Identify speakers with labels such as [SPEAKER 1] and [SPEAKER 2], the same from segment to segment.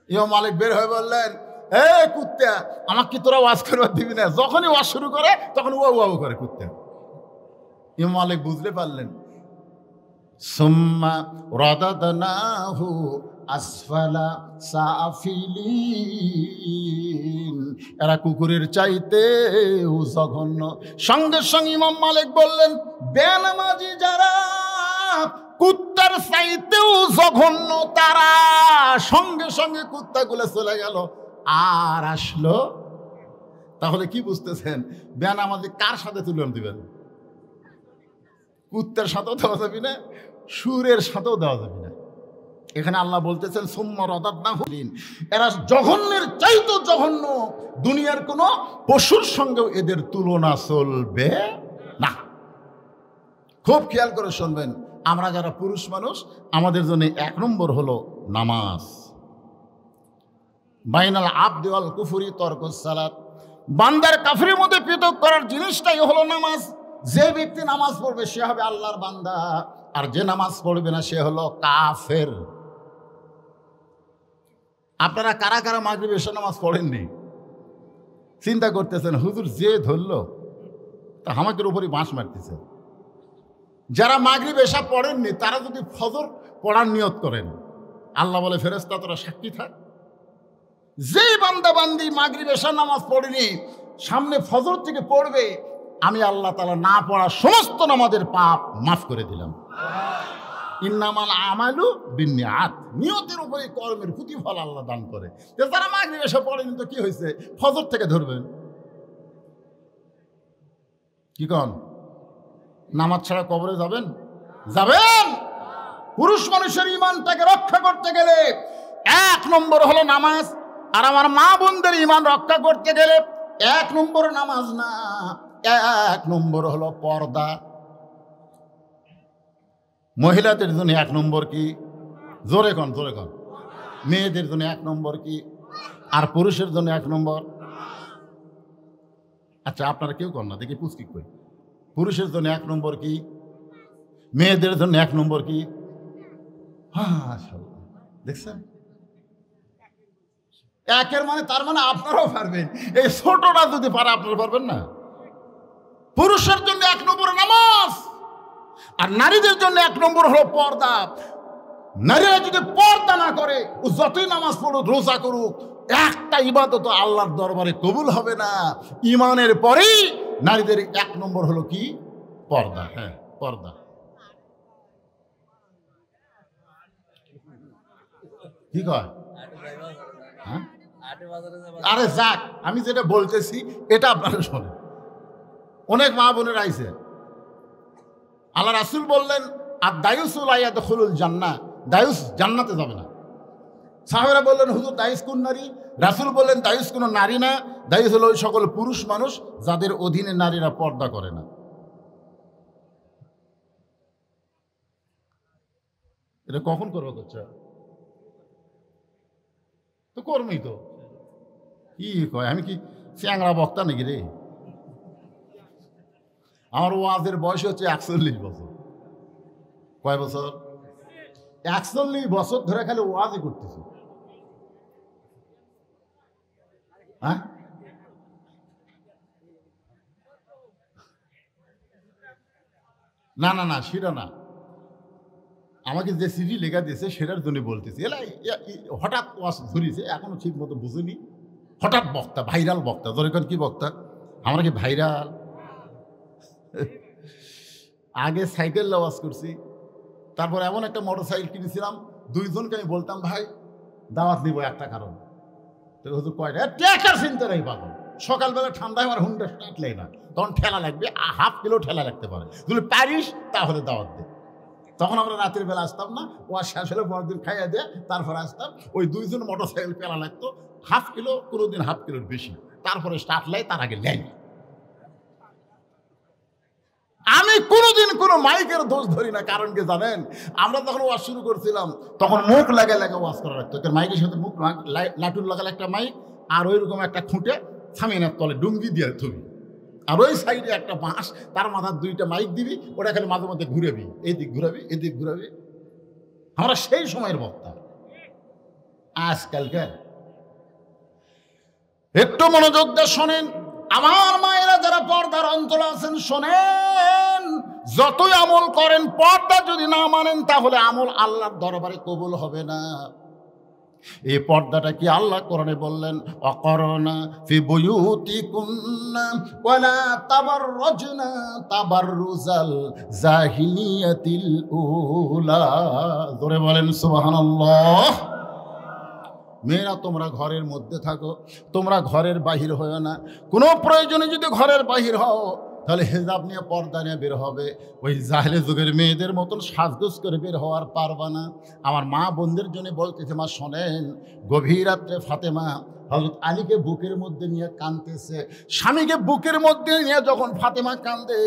[SPEAKER 1] ইমাম মালিক বের হয়ে বললেন, এ কুত্তা, আমাকে কি তোরা ওয়াজ করবার দিবি না? যখনই ওয়াজ শুরু করে তখন ওয়াও করে কুত্তা। ইমাম মালিক বুঝতে পারলেন। সুম্মা রাদাদনাহু আসফালা সাফিলিন, এরা কুকুরের চাইতেও জঘন্য। সঙ্গে সঙ্গে ইমাম মালিক বললেন, বেনামাজি যারা কুত্তার চাইতেও জঘন্য তারা। সঙ্গে সঙ্গে কুত্তাগুলো চলে গেল, আর আসলো। তাহলে কি বুঝতেছেন? বেনামাজি কার সাথে তুলনা দিবেন? কুত্তার সাথেও দেওয়া যাবে না, সুরের সাথেও দেওয়া যাবে না। এখানে আল্লাহ বলতেছেন সুম্মা রাদাদনাহু, এরা জঘন্যের চাইতেও জঘন্য। দুনিয়ার কোন পশুর সঙ্গেও এদের তুলনা চলবে না। খুব খেয়াল করে শুনবেন, আমরা যারা পুরুষ মানুষ, আমাদের জন্য 1 নম্বর হলো নামাজ। বাইনাল আবদি ওয়াল কুফরি তরকুস সালাত, বান্দার কাফিরের মধ্যে পৃথক করার জিনিসটাই হলো নামাজ। যে ব্যক্তি নামাজ পড়বে সে হবে আল্লাহর বান্দা, আর যে নামাজ পড়বে না সে হলো কাফের। আপনারা কারা কারা মাগরিব এশা নামাজ পড়েননি? চিন্তা করতেছেন, হুজুর যে ধরলো তা আমাদের উপরই বাঁশ মারতেছে। যারা মাগরিব এশা পড়েননি তারা যদি ফজর পড়ার নিয়ত করেন, আল্লাহ বলে ফেরেশতা তোরা সাক্ষী থাক। যেই বান্দা বান্দি মাগরিব এশা নামাজ পড়েনি, সামনে ফজর থেকে পড়বে, আমি আল্লাহ তাআলা না পড়া সমস্ত নামাজের পাপ মাফ করে দিলাম। ইন্নামাল আমালু বিন্নিয়াত, নিয়তের উপরে কর্মের প্রতিফল আল্লাহ দান করে। যারা মাগরিব এশা পড়েনি তো কি হয়েছে? ফজর থেকে ধরবেন। কি কন? নামাজ ছাড়া কবরে যাবেন? যাবেন। পুরুষ মানুষের ঈমানটাকে রক্ষা করতে গেলে 1 নম্বর হলো নামাজ। আর আমার মা বোনদের ঈমান রক্ষা করতে গেলে 1 নম্বর নামাজ না, 1 নম্বর হলো পর্দা। মহিলাদের জন্য 1 নম্বর কি? জোরে কন, জোরে কন। মেয়েদের জন্য 1 নম্বর কি? আর পুরুষের জন্য 1 নম্বর? আচ্ছা আপনারা কেউ কন না, দেখি পুষ্টি কই। পুরুষের জন্য 1 নম্বর কি? মেয়েদের জন্য 1 নম্বর কি? হ্যাঁ, দেখছেন? 1-এর মানে তার মানে আপনারাও পারবেন। এই ছোটটা যদি পারে আপনারা পারবেন না? পুরুষের জন্য 1 নম্বর নামাজ, আর নারীদের জন্য 1 নম্বর হলো পর্দা। নারীরা যদি পর্দা না করে, ও যতই নামাজ পড়ুক, রোজা করুক, একটা ইবাদত আল্লাহর দরবারে কবুল হবে না। ঈমানের পরেই নারীদের 1 নম্বর হলো কি? পর্দা। হ্যাঁ, পর্দা। কি কয়? হ্যাঁ, আরে যাক, আমি যেটা বলতেছি এটা আপনারা শোনেন। অনেক মা বোনের আইছে, আল্লাহ রাসূল বললেন আর দায়ুস লা ইয়াদখুলুল জান্নাহ, দায়ুস জান্নাতে যাবে না। সাহাবারা বললেন হুজুর দায়ুস কোন নারী? রাসূল বললেন দায়ুস কোন নারী না, দায়ুস হলো ওই সকল পুরুষ মানুষ যাদের অধীনে নারীরা পর্দা করে না। এটা কখন করবো করছে? তো কর্মই তো। কি কয়, আমি কি চ্যাংড়া বক্তা নাকি রে? আমার ওয়াজের বয়স হচ্ছে 41 বছর। কয় বছর? 41 বছর ধরে খালি ওয়াজই করতেছি। হ্যাঁ, না না না, সেটা না। আমাকে যে সিডি লেখা দিয়েছে সেটার জন্য বলতেছি। হঠাৎ ওয়াজ ধরিয়েছে, এখনো ঠিক মতো বুঝিনি। হঠাৎ বক্তা, ভাইরাল বক্তা। ধরেন কি বক্তা? আমরা কি ভাইরাল? আগে সাইকেল ওয়াজ করছি, তারপর এমন একটা মোটর সাইকেল কিনেছিলাম, 2 জনকে আমি বলতাম ভাই দাওয়াত নিব একটা কারণ। তো হুজুর কয়টা? ট্র্যাক্টর চিনতে নাই পাবো। সকালবেলা ঠান্ডায় আমার হুন্ডা স্টার্ট লাগে না, তখন ঠেলা লাগবে, 1/2 কিলো ঠেলা রাখতে পারে। যদি পারিস তাহলে দাওয়াত দে। তখন আমরা রাতের বেলা আসতাম না, ওয়াজ শেষ হলে পরের দিন খাইয়া দেয়, তারপরে আসতাম। ওই 2 জন মোটর সাইকেল পেলা লাগতো, 1/2 কিলো, কোনোদিন 1/2 কিলোর বেশি। তারপরে স্টার্ট লাই, তার আগে লেয়। আমি কোনোদিন কোনো মাইকের দোষ ধরি না। কারণ কি জানেন? আমরা যখন ওয়াজ শুরু করছিলাম তখন মুখ লাগা লাগা ওয়াজ করা লাগতো। মাইকের সাথে মুখ লাটুর লাগালে একটা মাইক, আর ওইরকম একটা খুঁটে সামিনার তলে ডুঙ্গি দিয়ে থবি, আর ওই সাইডে একটা বাঁশ, তার মাথার 2টা মাইক দিবি, ওটা খালি মাঝে মধ্যে ঘুরাবি, এদিক ঘুরাবি এদিক ঘুরাবি। আমরা সেই সময়ের বক্তা। আজকালকার। একটু মনোযোগ দিয়ে শোনেন আমার মায়েরা, যারা পর্দার অন্তরে আছেন শোনেন, যতই আমল করেন পর্দা যদি না মানেন তাহলে আমল আল্লাহর দরবারে কবুল হবে না। এই পর্দাটা কি আল্লাহ কোরআনে বললেন, অকরনা ফি বুয়ুতিকুন্না ওয়ালা তাবাররুজনা তাবাররুজাল জাহিলিয়াতিল উলা। জোরে বলেন সুবহানাল্লাহ। মেয়েরা তোমরা ঘরের মধ্যে থাকো, তোমরা ঘরের বাহির হও না। কোনো প্রয়োজনে যদি ঘরের বাহির হও তাহলে হেজাব নিয়ে পর্দা নিয়ে বের হবে। ওই জাহেলে যুগের মেয়েদের মতন সাজগোজ করে বের হওয়ার পারবা না। আমার মা বোনদের জন্য বলতেছে, মা শোনেন, গভীর রাত্রে ফাতেমা হযরত আলীকে বুকের মধ্যে নিয়ে কাঁদতেছে। স্বামীকে বুকের মধ্যে নিয়ে যখন ফাতেমা কান্দে,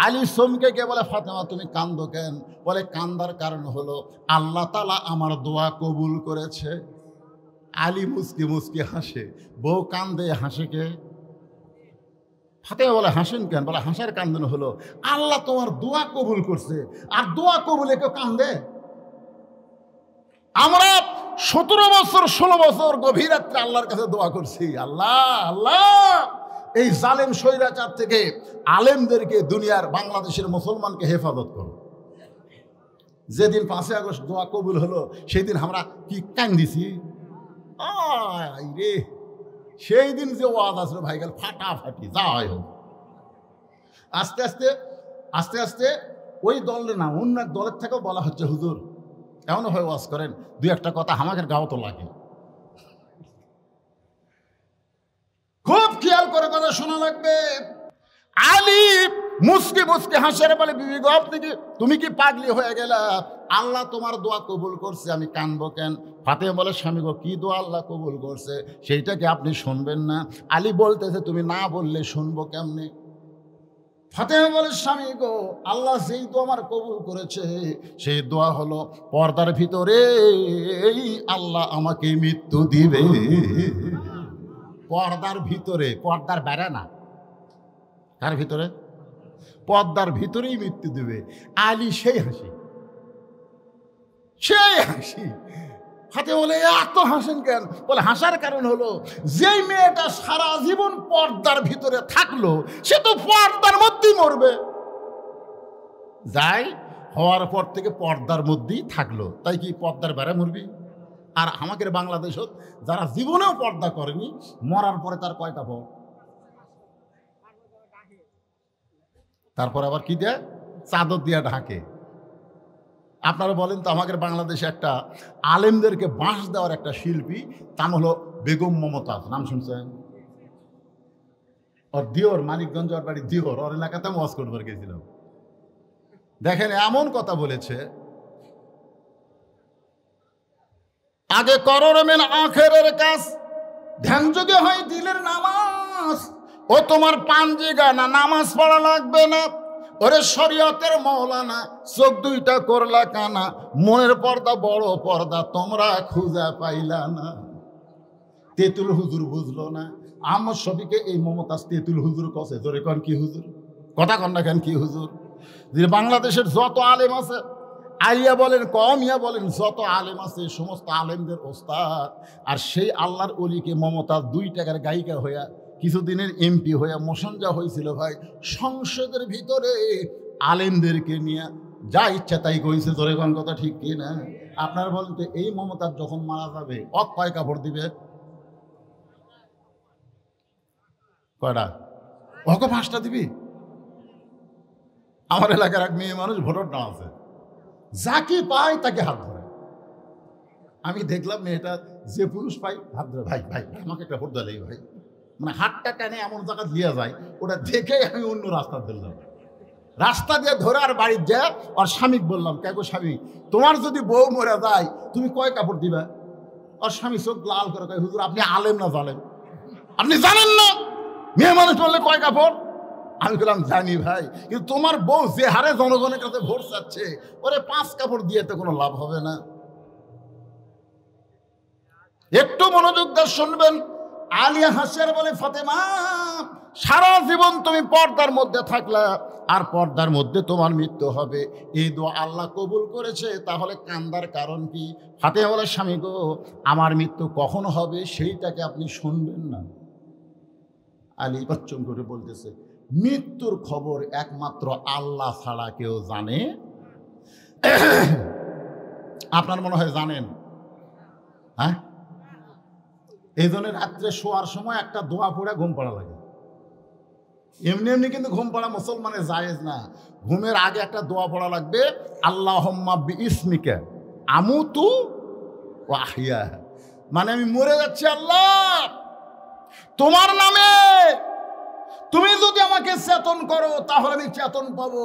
[SPEAKER 1] আলী চমকে গিয়ে বলে, ফাতেমা তুমি কান্দো কেন? বলে, কান্দার কারণ হলো আল্লাহ তাআলা আমার দোয়া কবুল করেছে। আলী মুস্কি মুস্কি হাসে, বউ কান্দে, হাসে কে? ফাতেমা বলে, হাসেন কেন? বলে, হাসার কান্দন হলো আল্লাহ তোমার দোয়া কবুল করছে, আর দোয়া কবুলে কেউ কান্দে? আমরা 17 বছর 16 বছর গভীর রাত্রে আল্লাহর কাছে দোয়া করছি, আল্লাহ আল্লাহ এই জালেম স্বৈরাচার থেকে আলেমদেরকে, দুনিয়ার বাংলাদেশের মুসলমানকে হেফাজত করো। যেদিন 5ই আগস্ট দোয়া কবুল হলো সেই দিন আমরা কি কান্দিছি রে। সেই দিন যে ওয়াজ আসলো ভাই গেল ফাটাফাটি, যা হয় হোক। আস্তে আস্তে আস্তে আস্তে ওই দলের না অন্য এক দলের থেকেও বলা হচ্ছে, হুজুর এমনও হয় ওয়াজ করেন, দুই একটা কথা আমাদের গাও তো লাগে। খুব খেয়াল করে কথা শোনা লাগবে। আলী মুস্কি মুস্কি হাসের বলে, বিবি গো তুমি কি পাগলি হয়ে গেলা? আল্লাহ তোমার দোয়া কবুল করছে, আমি কানবো কেন? ফাতেমা বলে, স্বামী গো কি দোয়া আল্লাহ কবুল করছে সেইটা কি আপনি শুনবেন না? আলী বলতেছে, তুমি না বললে শুনবো কেমনে? ফাতেমা বলে, স্বামী গো আল্লাহ যেই দোয়া আমার কবুল করেছে সেই দোয়া হলো পর্দার ভিতরে আল্লাহ আমাকে মৃত্যু দিবে। পর্দার ভিতরে, পর্দার বেড়া না, তার ভিতরে, পর্দার ভিতরেই মৃত্যু দেবে। আলী সেই হাসি, সেই হাসি। ফাতেমা বলে, এত হাসেন কেন? বলে, হাসার কারণ হলো যেই মেয়েটা সারা জীবন পর্দার ভিতরে থাকলো সে তো পর্দার মধ্যেই মরবে। যাই হওয়ার পর থেকে পর্দার মধ্যেই থাকলো, তাই কি পর্দার বেড়া মরবি? আর আমাদের বাংলাদেশত যারা জীবনেও পর্দা করেনি, মরার পরে তার কয় কাপড়, তারপর আবার কি দেয়? চাদর দিয়ে ঢাকে। আপনারা বলেন তো, আমাদের বাংলাদেশে একটা আলেমদেরকে বাঁশ দেওয়ার একটা শিল্পী, তার হলো বেগম মমতাজ, নাম শুনছেন? ওর দিওর মানিকগঞ্জ, ওর বাড়ি দিওর, ওর এলাকাতে ওয়াজ করবার গেছিলাম। দেখেন এমন কথা বলেছে, আগে করোর মেন আখেরের কাজ, ধ্যান যোগে হয় দিলের নামাজ। ও তোমার পাঞ্জি গানা, নামাজ পড়া লাগবে না। ওরে শরীয়তের মৌলানা, চোখ দুইটা করলা কানা, মনের পর্দা বড় পর্দা তোমরা খুঁজা পাইলা না। তেঁতুল হুজুর বুঝলো না, আমার সবিকে এই মমতাজ তেঁতুল হুজুর কসে। জোরে কন কি হুজুর? কথা কন না কেন কি হুজুর? যে বাংলাদেশের যত আলেম আছে, আলিয়া বলেন কমিয়া বলেন, যত আলেম আছে সমস্ত আলেমদের ওস্তাদ। আর সেই আল্লাহর অলিকে মমতাজ 2 টাকার গায়িকা হইয়া কিছুদিনের এমপি হইয়া মোশনজা হয়েছিল ভাই। সংসদের ভিতরে আলেমদেরকে নিয়ে যা ইচ্ছা তাই কইছে। জোরে কোন কথা ঠিক কি না? আপনারা বলেন তো, এই মমতাজ যখন মারা যাবে কয় কাপড় দিবে? কয়টা? 5টা দিবি? আমার এলাকার এক মেয়ে মানুষ ভোটার নাম আছে, যাকে পায় তাকে হাত ধরে। আমি দেখলাম মেয়েটা যে পুরুষ পাই হাত ধরে, ভাই ভাই আমাকে একটা ভোট দিলেই ভাই, মানে হাতটা টানে এমন জায়গা দিয়ে যায়, ওটা দেখে আমি অন্য রাস্তা ধরলাম। রাস্তা দিয়ে ধরে আর বাড়ির যা ওর স্বামীকে বললাম, কেগো স্বামী, তোমার যদি বউ মরে যায় তুমি কয় কাপড় দিবা? ওর স্বামী চোখ লাল করে কয়, হুজুর আপনি আলেম না জানেন? আপনি জানেন না মেয়ে মানুষ বললে কয় কাপড়? আমি বললাম, জানি ভাই, কিন্তু তোমার বউ যে হারে জনগণের কাছে ভোট চাচ্ছে, ওরে 5 কাপড় দিয়ে তো কোনো লাভ হবে না। একটু মনোযোগ দিয়ে শুনবেন। আলিয়া হাসিয়ার বলে, ফাতেমা সারা জীবন তুমি পর্দার মধ্যে থাকলা, আর পর্দার মধ্যে তোমার মৃত্যু হবে, এই দোয়া আল্লাহ কবুল করেছে, তাহলে কান্দার কারণ কি? ফাতেমা বলে, স্বামী গো, আমার মৃত্যু কখন হবে সেইটাকে আপনি শুনবেন না? আলী বচ্চন করে বলতেছে, মৃত্যুর খবর একমাত্র আল্লাহ ছাড়া কেউ জানে? আপনার মনে হয় জানেন? হ্যাঁ, এই জন্য রাত্রে শোয়ার সময় একটা দোয়া পড়ে ঘুম পড়া লাগে। এমনি এমনি কিন্তু ঘুম পড়া মুসলমানের জায়েজ না। ঘুমের আগে একটা দোয়া পড়া লাগবে, আল্লাহুম্মা বিইসমিকা আমুতু ওয়া আহইয়া, মানে আমি মরে যাচ্ছি আল্লাহ, তোমার নামে তুমি যদি আমাকে চেতন করো তাহলে আমি চেতন পাবো,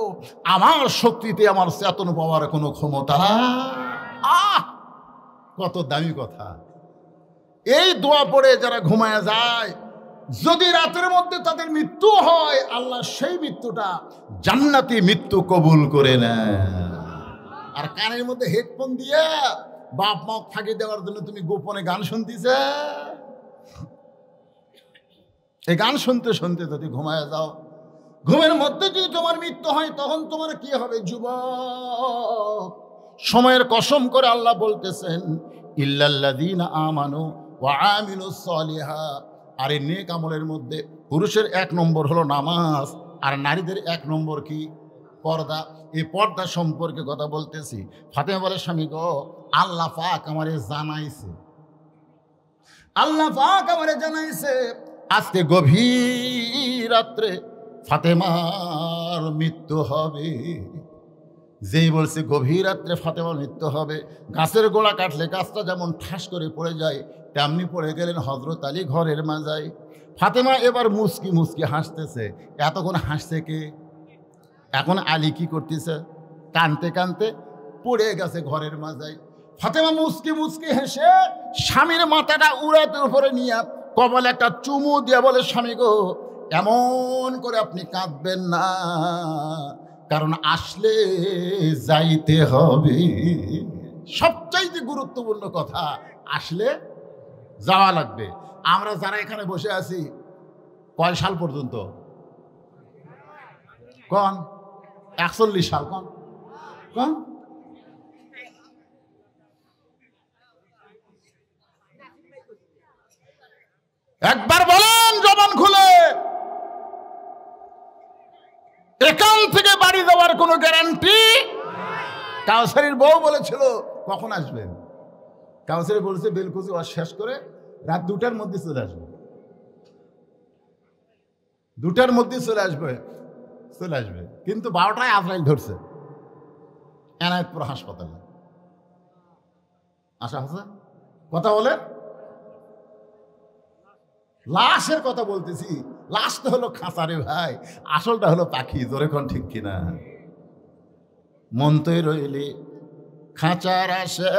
[SPEAKER 1] আমার শক্তিতে আমার চেতন পাওয়ার কোনো ক্ষমতা। কত দামি কথা! এই দোয়া পড়ে যারা ঘুমায় যায়, যদি রাতের মধ্যে তাদের মৃত্যু হয়, আল্লাহ সেই মৃত্যুটা জান্নাতি মৃত্যু কবুল করে নেয়। আর কানের মধ্যে হেডফোন দিয়ে বাপ মা ফাঁকি দেওয়ার জন্য তুমি গোপনে গান শুনতেছে, এই গান শুনতে শুনতে যদি ঘুমায় যাও, ঘুমের মধ্যে যদি তোমার মৃত্যু হয়, তখন তোমার কি হবে? যুবক, সময়ের কসম করে আল্লাহ বলতেছেন, ইল্লাল্লাযীনা আমানু ওয়া আমিলুস সালিহাত। আর এই নেক আমলের মধ্যে পুরুষের 1 নম্বর হলো নামাজ, আর নারীদের 1 নম্বর কি? পর্দা। এই পর্দা সম্পর্কে কথা বলতেছি। ফাতেমা বলে, স্বামী গো, আল্লাহ পাক আমারে জানাইছে, আল্লাহ পাক আমারে জানাইছে আজকে গভীর রাত্রে ফাতেমার মৃত্যু হবে। যেই বলছে গভীর রাত্রে ফাতেমার মৃত্যু হবে, গাছের গোড়া কাটলে গাছটা যেমন ঠাস করে পড়ে যায়, তেমনি পড়ে গেলেন হযরত আলী ঘরের মাজায়। ফাতেমা এবার মুচকি মুচকি হাসতেছে। এতক্ষণ হাসছে কে? এখন আলী কি করতেছে? কানতে কানতে পড়ে গেছে ঘরের মাজায়। ফাতেমা মুচকি মুচকি হেসে স্বামীর মাথাটা উড়াতের উপরে নিয়ে কপালে একটা চুমু দিয়ে বলে, স্বামী গো, এমন করে আপনি কাঁদবেন না, কারণ আসলে যাইতে হবে। সবচাইতে গুরুত্বপূর্ণ কথা, আসলে যাওয়া লাগবে। আমরা যারা এখানে বসে আছি, কয় সাল পর্যন্ত? কোন 41 সাল? কোন কোন একবার বলেন জবান খুলে। এখান থেকে বাড়ি যাওয়ার কোনো গ্যারান্টি? কাউসারির বউ বলেছিল কখন আসবেন? কাউসারি বলেছে বেলকুচি ওয়াজ শেষ করে রাত 2টার মধ্যে চলে আসবে, 2টার মধ্যে চলে আসবে। কিন্তু 12টায় আজরাইল ধরছে এনায়েতপুর হাসপাতালে। আশা আছে কথা বলে, লাশের কথা বলতেছি। লাশটা হলো খাঁচারে ভাই, আসলটা হলো পাখি। জোরে কোন ঠিক কিনা? মন তৈ রইলে খাঁচার আসে,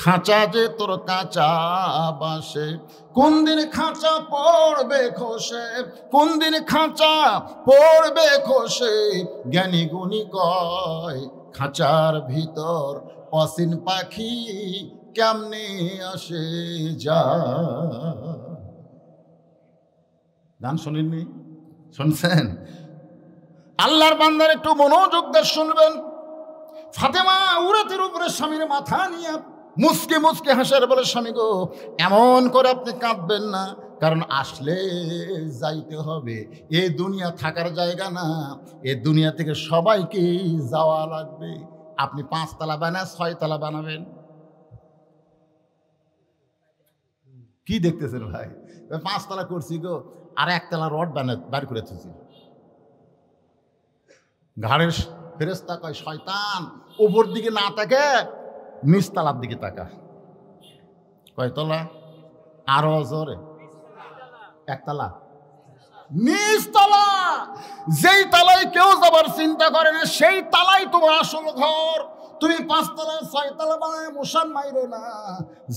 [SPEAKER 1] খাঁচা যে তোর কাঁচা বাসে, কোন দিন খাঁচা পড়বে খসে, কোন দিন খাঁচা পড়বে খসে, জ্ঞানী গুণী কয় খাঁচার ভিতর অসীন পাখি কেমনে আসে যা। গান শোনেননি? শুনছেন? আল্লাহর বান্দার একটু মনোযোগ দিয়ে শুনবেন। ফাতেমা উরাতের উপরে স্বামীর মাথা নিয়ে মুচকে মুচকে হাসার বলে, স্বামী গো, এমন করে আপনি কাঁদবেন না, কারণ আসলে যাইতে হবে। এই দুনিয়া থাকার জায়গা না, এই দুনিয়া থেকে সবাইকে যাওয়া লাগবে। আপনি 5 তলা বানান, 6 তলা বানাবেন? কি দেখতেছেন ভাই? 5 তলা করছি গো, আর 1 তলা রড বার করে তুলছি। ঘাড়ের ফেরেশতা কয়, শয়তান, উপর দিকে না তাকে নিচতলার দিকে তাকা। কয় তলা? আরো জোরে। 1 তলা, নিচতলা। যেই তালায় কেউ যাবার চিন্তা করে না, সেই তালাই তোমার আসল ঘর। তুমি 5 তলা 6 তলা বানায় মশান মাইরো না।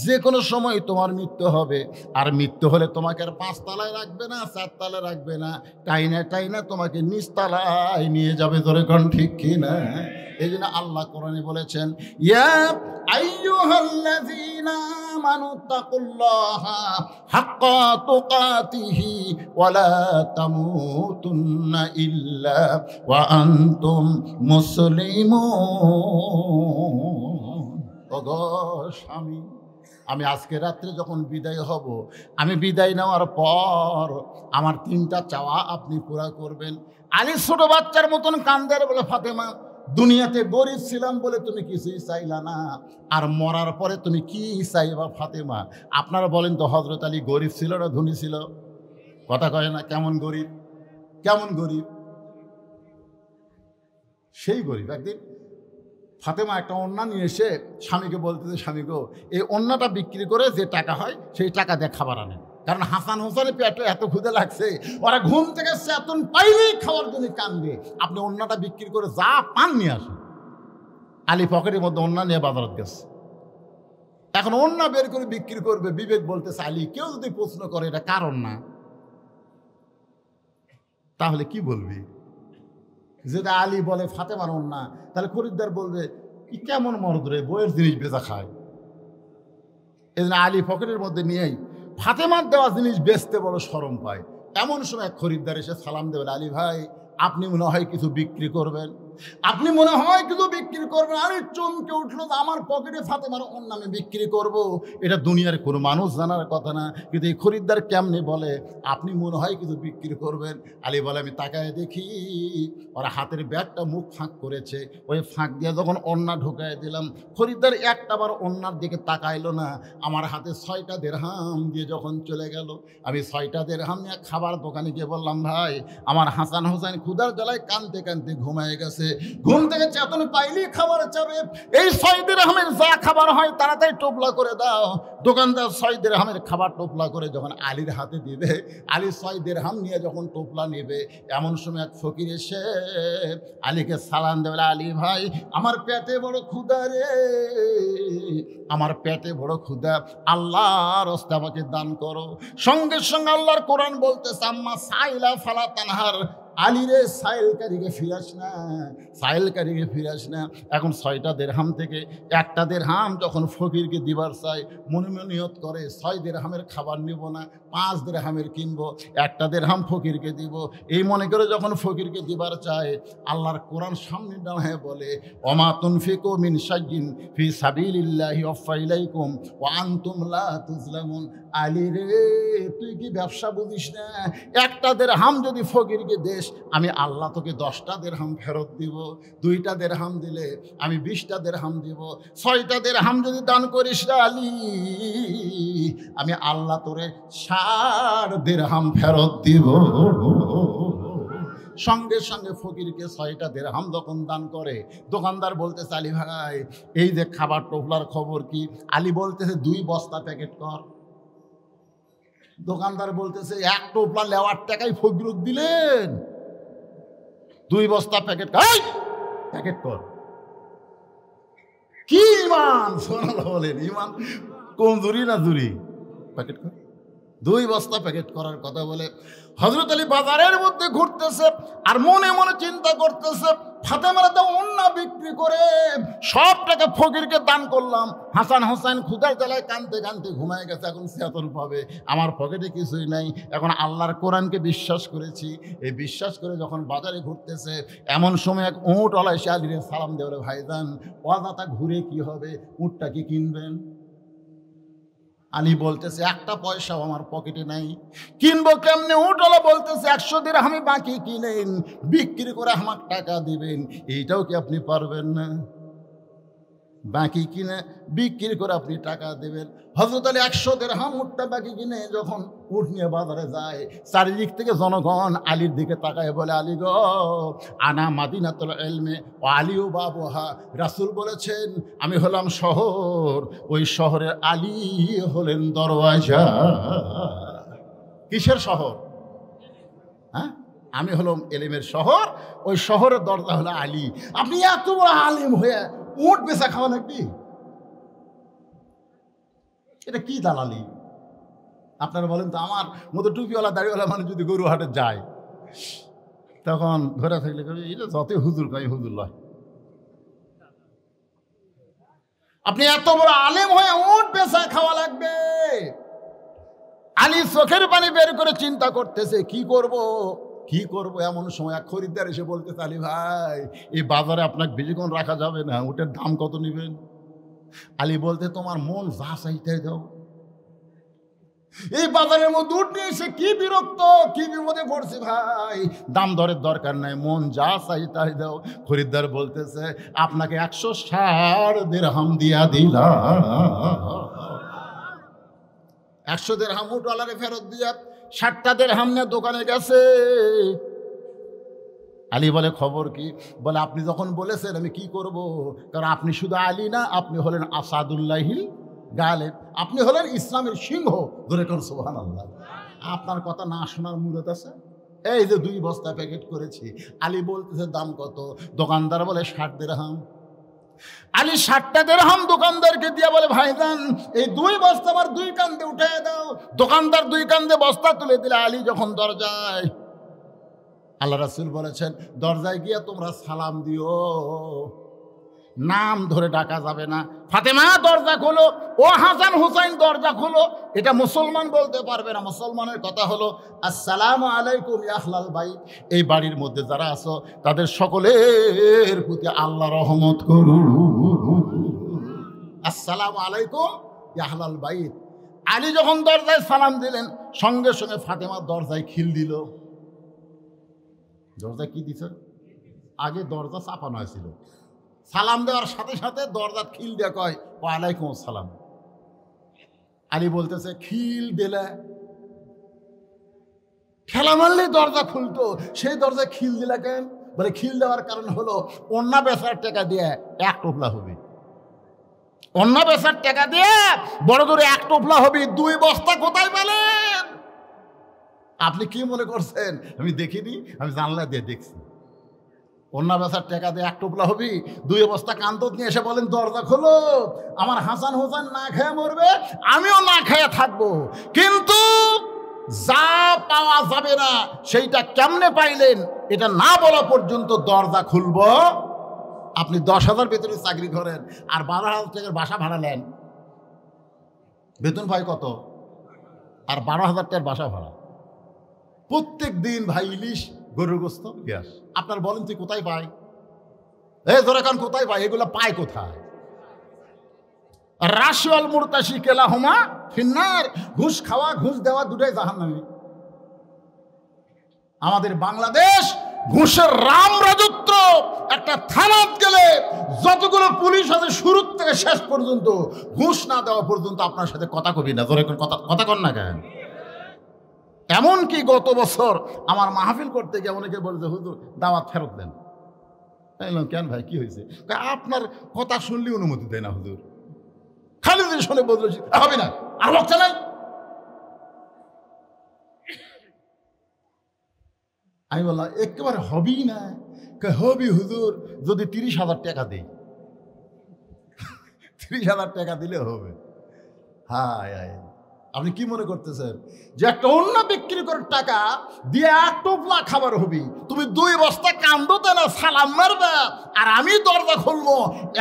[SPEAKER 1] যে কোনো সময় তোমার মৃত্যু হবে, আর মৃত্যু হলে তোমাকে আর 5 তলায় রাখবে না, 4 তলায় রাখবে না, টাইনা তোমাকে নিচতলায় নিয়ে যাবে। ধরে কোন ঠিক কি না? এই জন্য আল্লাহ কোরআনে বলেছেন, ইয়া আইয়ুহাল্লাযীনা আমানু তাকুল্লাহা হাক্কা তুকাতিহি ওয়া লা তামুতুন্না ইল্লা ওয়া আনতুম মুসলিমুন। ওগো স্বামী, আমি আজকে রাত্রে যখন বিদায় হব, আমি বিদায় নেওয়ার পর আমার 3টা চাওয়া আপনি পুরা করবেন। আলী ছোট বাচ্চার মতন কান্দের, বলে ফাতেমা, দুনিয়াতে গরিব ছিলাম বলে তুমি কিছুই চাইলা না, আর মরার পরে তুমি কি চাইবা ফাতেমা? আপনারা বলেন তো, হযরত আলী গরিব ছিল না ধনী ছিল? কথা কয় না? কেমন গরিব, কেমন গরিব? সেই গরিব। একদিন ফাতেমা একটা ওড়না নিয়ে এসে স্বামীকে বলতেছে, স্বামী গো, এই ওড়নাটা বিক্রি করে যে টাকা হয় সেই টাকা দিয়ে খাবার আনেন। কারণ হাসান হোসেনের পেটে এত ক্ষুদে লাগছে, ওরা ঘুম থেকে চেতন পাইলেই খাওয়ার জন্য কান্দবে। আপনি ওড়নাটা বিক্রি করে যা পান নিয়ে আসেন। আলী পকেটের মধ্যে ওড়না নিয়ে বাজারত গেছে। এখন ওড়না বের করে বিক্রি করবে, বিবেক বলতেছে আলী, কেউ যদি প্রশ্ন করে এটা কার ওড়না, তাহলে কি বলবি? যেটা আলী বলে ফাতেমার ওড়না, তাহলে খরিদ্দার বলবে কি কেমন মরদ রে, বইয়ের জিনিস বেচা খায়। এই জন্য আলী পকেটের মধ্যে নিয়েই ফাতেমার দেওয়া জিনিস বেচতে বড় শরম পায়। এমন সময় এক খরিদ্দার এসে সালাম দেবেন, আলী ভাই আপনি মনে হয় কিছু বিক্রি করবেন, আপনি মনে হয় কিছু বিক্রি করবেন। আমি চমকে উঠলো, আমার পকেটে ফাতেমার ওড়না আমি বিক্রি করব, এটা দুনিয়ার কোনো মানুষ জানার কথা না। কিন্তু এই খরিদ্দার কেমনে বলে আপনি মনে হয় কিছু বিক্রি করবেন? আলী বলে, আমি তাকায় দেখি ওরা হাতের ব্যাগটা মুখ ফাঁক করেছে, ওই ফাঁক দিয়ে যখন ওড়না ঢুকায় দিলাম, খরিদ্দার একটাবার ওড়নার দিকে তাকাইলো না। আমার হাতে 6টা দিরহাম দিয়ে যখন চলে গেল, আমি 6টা দিরহাম নিয়ে খাবার দোকানে গিয়ে বললাম, ভাই আমার হাসান হোসেন ক্ষুধার জ্বালায় কাঁদতে কাঁদতে ঘুমায় গেছে, ঘুম থেকে চেতন পাইলেই খাবার চাবে, এই 6 দিরহামের যা খাবার হয় তাড়াতাড়ি টোপলা করে দাও। দোকানদার 6 দিরহামের খাবার টোপলা করে যখন আলীর হাতে দিবে, আলী 6 দিরহাম নিয়ে যখন টোপলা নেবে, এমন সময় এক ফকির এসে আলীকে সালাম দেবে, আলী ভাই আমার পেটে বড় ক্ষুধা রে, আমার পেটে বড় ক্ষুধা, আল্লাহর রাস্তায় আমাকে দান করো। সঙ্গে সঙ্গে আল্লাহর কোরআন বলতেছে, আম্মা সাইলা ফালা তানহার, আলী রে সাইলকারীকে ফিরাস না, সাইলকারীকে ফিরাস না। এখন 6টা দিরহাম থেকে একটা দিরহাম যখন ফকিরকে দিবার চাই, মনে মনে নিয়ত করে 6 দিরহামের খাবার নিব না, 5 দিরহামের কিনবো, একটা দিরহাম ফকিরকে দিব। এই মনে করে যখন ফকিরকে দিবার চায়, আল্লাহর কোরআন সামনে দাঁড়ায় বলে, ওমা তুনফিকু মিন শাইইন ফি সাবিলিল্লাহি ওয়াফা ইলাইকুম ওয়া আনতুম লা তুজলামুন। আলী রে তুই কি ব্যবসা বুঝিস না? একটা দিরহাম যদি ফকিরকে দেশ, আমি আল্লাহ তোকে 10টা দিরহাম ফেরত দিব। 2টা দিরহাম দিলে আমি 20টা দিরহাম দিব। 6টা দিরহাম যদি দান করিস আলী, আমি আল্লাহ তোরে 60 দিরহাম ফেরত দিব। সঙ্গে সঙ্গে ফকিরকে 6টা দিরহাম যখন দান করে, দোকানদার বলতেছে, আলী ভাই এই যে খাবার টোপলার খবর কি? আলী বলতেছে 2 বস্তা প্যাকেট কর। দোকানদার বলতেছে, 1 টোপলা লেওয়ার টাকায় ফকির দিলেন, 2 বস্তা প্যাকেট প্যাকেট কর। কি ইমান! সুবহানাল্লাহ বলেন, ইমান কমজোরি না জুরি? প্যাকেট কর, 2 বস্তা প্যাকেট করার কথা বলে হযরত আলী বাজারের মধ্যে ঘুরতেছে আর মনে মনে চিন্তা করতেছে, ফাতেমার তো ওড়না বিক্রি করে সব টাকা ফকিরকে দান করলাম, হাসান হোসেন ক্ষুধার জ্বালায় কাঁদতে কাঁদতে ঘুমায় গেছে, এখন চেতন পাবে, আমার পকেটে কিছুই নাই। এখন আল্লাহর কোরআনকে বিশ্বাস করেছি, এই বিশ্বাস করে যখন বাজারে ঘুরতেছে, এমন সময় এক উঁটওয়ালা এসে আলীরে সালাম দেবে, ভাইজান অযথা ঘুরে কি হবে, উঁটটা কি কিনবেন? আলী বলতেছে, 1টা পয়সাও আমার পকেটে নাই, কিনবো কেমনে? উটওয়ালা বলতেছে, 100 দিরহাম বাকি কিনেন, বিক্রি করে আমার টাকা দিবেন। এইটাও কি আপনি পারবেন না? বাকি কিনে বিক্রি করে আপনি টাকা দেবেন। হযরত আলী 100 দিরহাম উটটা বাকি কিনে যখন উট নিয়ে বাজারে যায়, চারিদিক থেকে জনগণ আলীর দিকে তাকায়, বলে, আলী গো আনা মাদিনাতুল ইলমি ওয়া আলিউ বাবুহা। রাসূল বলেছেন আমি হলাম শহর, ওই শহরের আলী হলেন দরওয়াজা। কিসের শহর? হ্যাঁ, আমি হলাম এলেমের শহর, ওই শহরের দরজা হলো আলী। আপনি এত বড় আলিম হয়ে উট বেচা খাওয়া নাকি? এটা কি দালালি? আপনারা বলেন তো, আমার মতো টুপিওয়ালা দাড়িওয়ালা মানুষ যদি গরু হাটে যায়, তখন ধরে থাকলে এটা যতই হুজুর কয় হুজুর লয়। আপনি এত বড় আলেম হয়ে উট পেশা খাওয়া লাগবে। আলী চোখের পানি বের করে চিন্তা করতেছে কি করব কি করব। এমন সময় এক খরিদ্দার এসে বলতেছে, আলী ভাই এই বাজারে আপনাকে বেশিক্ষণ রাখা যাবে না, উটের দাম কত নেবেন? আলী বলতে, তোমার মন যা চাইতে দাও। এই বাজারের মধ্যে উঠ নিয়ে এসে কি বিরক্ত, কি বিপদে পড়ছি ভাই, দাম দরের দরকার নাই, মন যা চাই তাই দাও। খরিদ্দার বলতেছে, আপনাকে 160 দিরহাম দিয়া দিলাম। 100 দিরহাম উটওয়ালারে ফেরত দিয়া 60টা দিরহাম নিয়ে দোকানে গেছে। আলী বলে, খবর কি? বলে, আপনি যখন বলেছেন আমি কি করব, কারণ আপনি শুধু আলী না, আপনি হলেন আসাদুল্লাহিল গালেব, আপনি হলেন ইসলামের সিংহ। ধরে কোন সুবহানাল্লাহ। আপনার কথা না শোনার মূলত আছে? এই যে 2 বস্তা প্যাকেট করেছি। আলী বলতেছে, দাম কত? দোকানদার বলে 60 দিরহাম। আলী 60টা দিরহাম দোকানদারকে দিয়ে বলে, ভাইজান এই 2 বস্তা আমার 2 কান্দে উঠে দাও। দোকানদার 2 কান্দে বস্তা তুলে দিলে। আলী যখন দরজায়, আল্লাহ রাসূল বলেছেন, দরজায় গিয়ে তোমরা সালাম দিও, নাম ধরে ডাকা যাবে না। ফাতেমা দরজা খোলো, ও হাসান হুসাইন দরজা খোলো। এটা মুসলমান বলতে পারবে না। মুসলমানের কথা হলো, আসসালামু আলাইকুম ইয়া আহলাল বাইত। এই বাড়ির মধ্যে যারা আছো তাদের সকলের প্রতি আল্লাহ রহমত করুন। আসসালামু আলাইকুম ইয়া আহলাল বাইত। আলী যখন দরজায় সালাম দিলেন, সঙ্গে সঙ্গে ফাতেমা দরজায় খিল দিল। দরজা কি দিছে? আগে দরজা চাপানো হয়েছিল, সালাম দেওয়ার সাথে সাথে দরজা খিল দিয়ে কয়, ওয়ালাইকুম আসসালাম। আলী বলতেছে, খিল দিলে, ঠেলা মারলেই দরজা খুলতো, সেই দরজা খিল দিলে কেন? বলে, খিল দেওয়ার কারণ হলো অন্য বেচার টাকা দিয়ে 1 টোপলা হবে। অন্য বেচার টাকা দিয়ে বড় জোরে 1 টোপলা হবে। 2 বস্তা কোথায় পেলেন? আপনি কি মনে করছেন আমি দেখিনি? আমি জানলা দিয়ে দেখছি। অন্য বেচার টাকা দিয়ে 1 টোপলা হবি, 2 বস্তা কান্দত নিয়ে এসে বলেন দরজা খোলো। আমার হাসান হোসেন না খেয়ে মরবে, আমিও না খেয়ে থাকবো, কিন্তু যা পাওয়া যাবে না সেইটা কেমনে পাইলেন এটা না বলা পর্যন্ত দরজা খুলব। আপনি 10,000 বেতনে চাকরি করেন আর 12,000 টাকার বাসা ভাড়া নেন, বেতন পাই কত? আর 12,000 টাকার বাসা ভাড়া। প্রত্যেক দিন ভাই ইলিশ, গরুর গোস্ত, গ্যাস। আপনার বলেন তুই কোথায় পায়? ধরে কান কোথায় পায়? এগুলো পায় কোথায়? রাশিয়াল মুরতাশি কেলাহুমা ফিন্নার। ঘুষ খাওয়া ঘুষ দেওয়া দুটাই জাহান্নামী। আমাদের বাংলাদেশ ঘুষের রাম রাজত্ব। একটা থানাত গেলে যতগুলো পুলিশ আছে শুরু থেকে শেষ পর্যন্ত ঘুষ না দেওয়া পর্যন্ত আপনার সাথে কথা কবি না। ধরে কথা কন না কেন? এমনকি গত বছর আমার মাহফিল করতে গিয়ে অনেকে বলছে, হুজুর দাওয়াত ফেরত দেন। কেন ভাই কি হয়েছে? আপনার কথা শুনলে অনুমতি দেয় না হুজুর। খালি যদি শুনে বদলেছি হবে না, আর বক্তা নাই। আমি বললাম একেবারে হবেই না। হবি হুজুর, যদি 30,000 টাকা দিই। 30,000 টাকা দিলে হবে? হায় হায়, আপনি কি মনে করতেছেন যে একটা অন্য বিক্রি করার টাকা দিয়ে 1 টোপলা খাবার হবি? তুমি 2 বস্তা কান্দতে না সালাম মারবে আর আমি দরজা খুলবো,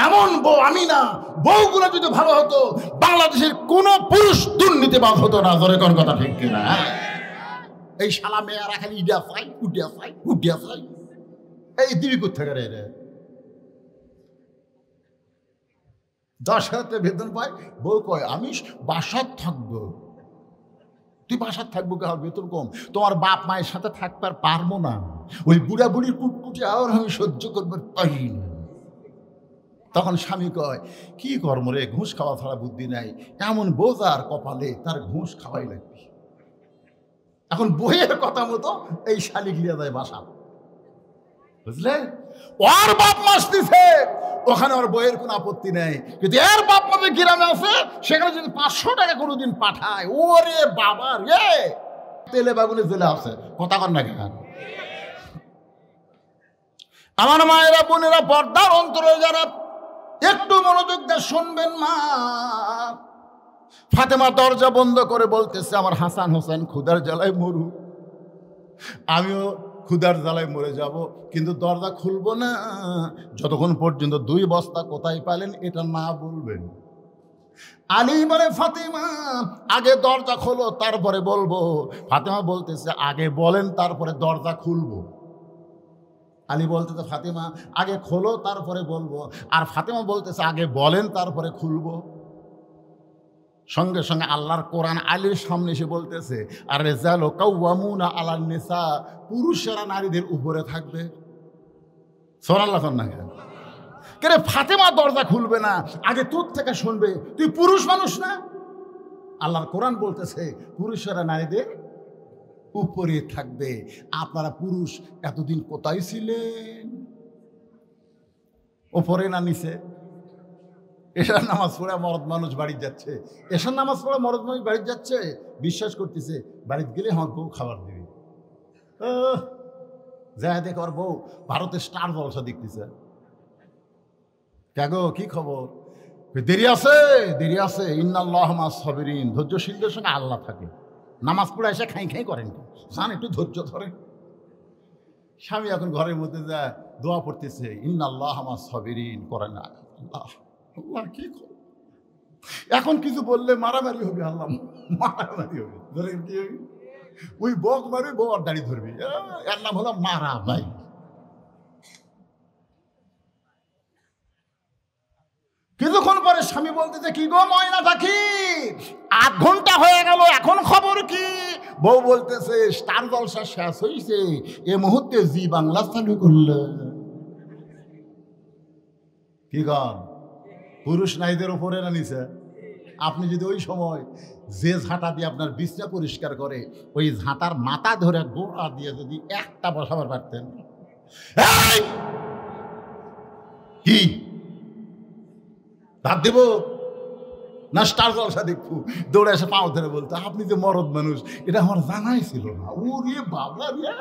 [SPEAKER 1] এমন বউ আমি না। বউগুলো যদি ভালো হতো বাংলাদেশের কোনো পুরুষ দুর্নীতিবাদ হতো না। ধরে কোন কথা ঠিক কিনা? এই শালা মেয়েরা খালি ইডিয়া চাই, উডিয়া চাই, উডিয়া চাই। এই দিবি কোথেকে রে? 10,000 টাকা বেতন পায়, বউ কয় আমি বাসার থাকবো। তুই বাসার থাকবো কে? বেতন কম, তোমার বাপ মায়ের সাথে থাকতে পারবো না, ওই বুড়া বুড়ির কুটকুটি আর আমি সহ্য করবার পারি না। তখন স্বামী কয়, কি কর্ম রে, ঘুষ খাওয়া ছাড়া বুদ্ধি নাই। এমন বোঝার কপালে তার ঘুষ খাওয়াই লাগবে। এখন বইয়ের কথা মতো এই শালিক লিয়া যায় বাসা, বুঝলে? ওর বাপ মাস দিছে, ওখানে ওর বইয়ের কোনো আপত্তি নেই। কিন্তু এর বাপ মা যে গ্রামে আছে সেখানে যদি 500 টাকা কোনোদিন পাঠায়, ওরে বাবা রে, তেলে বাগুনে জেলে আছে। কথা কর না কেন? আমার মায়েরা বোনেরা পর্দার অন্তরে যারা একটু মনোযোগ দিয়ে শুনবেন। মা ফাতেমা দরজা বন্ধ করে বলতেছে, আমার হাসান হোসেন ক্ষুধার জ্বালায় মরু, আমিও ক্ষুধার জ্বালায় মরে যাব, কিন্তু দরজা খুলবো না যতক্ষণ পর্যন্ত 2 বস্তা কোথায় পেলেন এটা না বলবেন। আলী বলে, ফাতেমা আগে দরজা খোলো তারপরে বলবো। ফাতেমা বলতেছে, আগে বলেন তারপরে দরজা খুলবো। আলী বলতেছে, ফাতেমা আগে খোলো তারপরে বলবো। আর ফাতেমা বলতেছে, আগে বলেন তারপরে খুলবো। সঙ্গে সঙ্গে আল্লাহর কোরআন আলীর সামনে এসে বলতেছে, আর রিজালু কাওয়ামুনা আলান নিসা, পুরুষেরা নারীদের উপরে থাকবে। সুবহানাল্লাহ না কেন ফাতেমা দরজা খুলবে না, আগে তোর থেকে শুনবে, তুই পুরুষ মানুষ না? আল্লাহর কোরআন বলতেছে পুরুষেরা নারীদের উপরে থাকবে। আপনারা পুরুষ এতদিন কোথায় ছিলেন? উপরে না নিচে? এশার নামাজ পড়ে মরদ মানুষ বাড়ি যাচ্ছে, এশার নামাজ পড়ে মরদ মানুষ বাড়ি যাচ্ছে, বিশ্বাস করতেছে বাড়িতে গেলে আমার বউ খাবার দিবে। যা দেখ ওর বউ ভারতের স্টার জলসা দেখতেছে। কেগো কি খবর? দেরি আছে, দেরি আছে। ইন্নাল্লাহ মাস সাবিরিন, ধৈর্যশীলদের সঙ্গে আল্লাহ থাকে। নামাজ পড়ে এসে খাই খাই করেন, জান একটু ধৈর্য ধরেন। স্বামী এখন ঘরের মধ্যে যা দোয়া পড়তেছে, ইন্নাল্লাহ মাস সাবিরিন, করেন না। আল্লাহ আল্লাহ কি খবর? এখন কিছু বললে মারামারি হবে, আল্লাহ মারামারি হবে। ধরেন কি হবে? ওই বক মারবে, বউ আর দাড়ি ধরবে, এর নাম হলো মারা ভাই। কিছুক্ষণ পরে স্বামী বলতেছে, কি গো ময়না পাখি, 8 ঘন্টা হয়ে গেল, এখন খবর কি? বউ বলতেছে, স্টার জলসা শেষ হয়েছে, এ মুহূর্তে জি বাংলা চালু করলে। কি গান? পুরুষ নারীদের উপরে না নিচে? আপনি যদি ওই সময় যে ঝাঁটা দিয়ে আপনার বিছনা পরিষ্কার করে, ওই ঝাঁটার মাথা ধরে গোড়া দিয়ে যদি একটা বসাবার পারতেন। কি ভাত দেব না স্টার জলসা দেখবো? দৌড়ে এসে পাও ধরে বলতো, আপনি যে মরদ মানুষ, এটা আমার জানাই ছিল না। ওরে বাবা রে!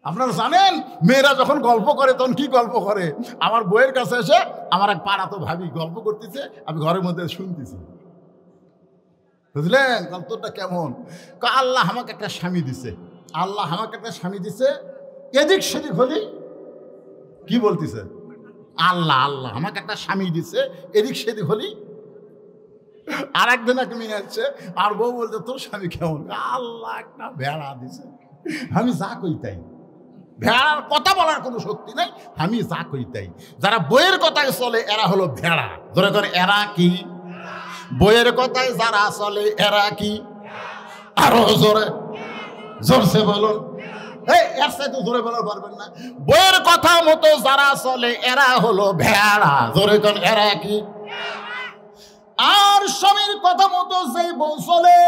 [SPEAKER 1] আপনারা জানেন মেয়েরা যখন গল্প করে তখন কি গল্প করে? আমার বইয়ের কাছে এসে আমার এক পাড়া তো ভাবি গল্প করতেছে, আমি ঘরের মধ্যে শুনতেছি। বুঝলেন গল্পটা কেমন? আল্লাহ আমাকে একটা স্বামী দিছে, আল্লাহ আমাকে একটা স্বামী দিছে, এদিক সেদিক হলেই কি বলতেছে? আল্লাহ আল্লাহ আমাকে একটা স্বামী দিছে, এদিক সেদিক হলেই। আর একদিন এক মেয়ে আসছে, আর বউ বলছে, তোর স্বামী কেমন? আল্লাহ একটা ভেড়া দিছে, আমি যা কই তাই। ভেড়ার কথা বলার কোনো শক্তি নাই, আমি যা কই তাই। যারা বইয়ের কথায় চলে এরা হলো ভেড়া। ধরে করে এরা কি? বইয়ের কথায় যারা চলে এরা কি? আরো জোরে জোরসে বলুন। এর সাথে জোরে বলার পারবেন না। বইয়ের কথা মতো যারা চলে এরা হলো ভেড়া। জোরে করে এরা কি? আর স্বামীর কথা মতো যেই বউ চলে,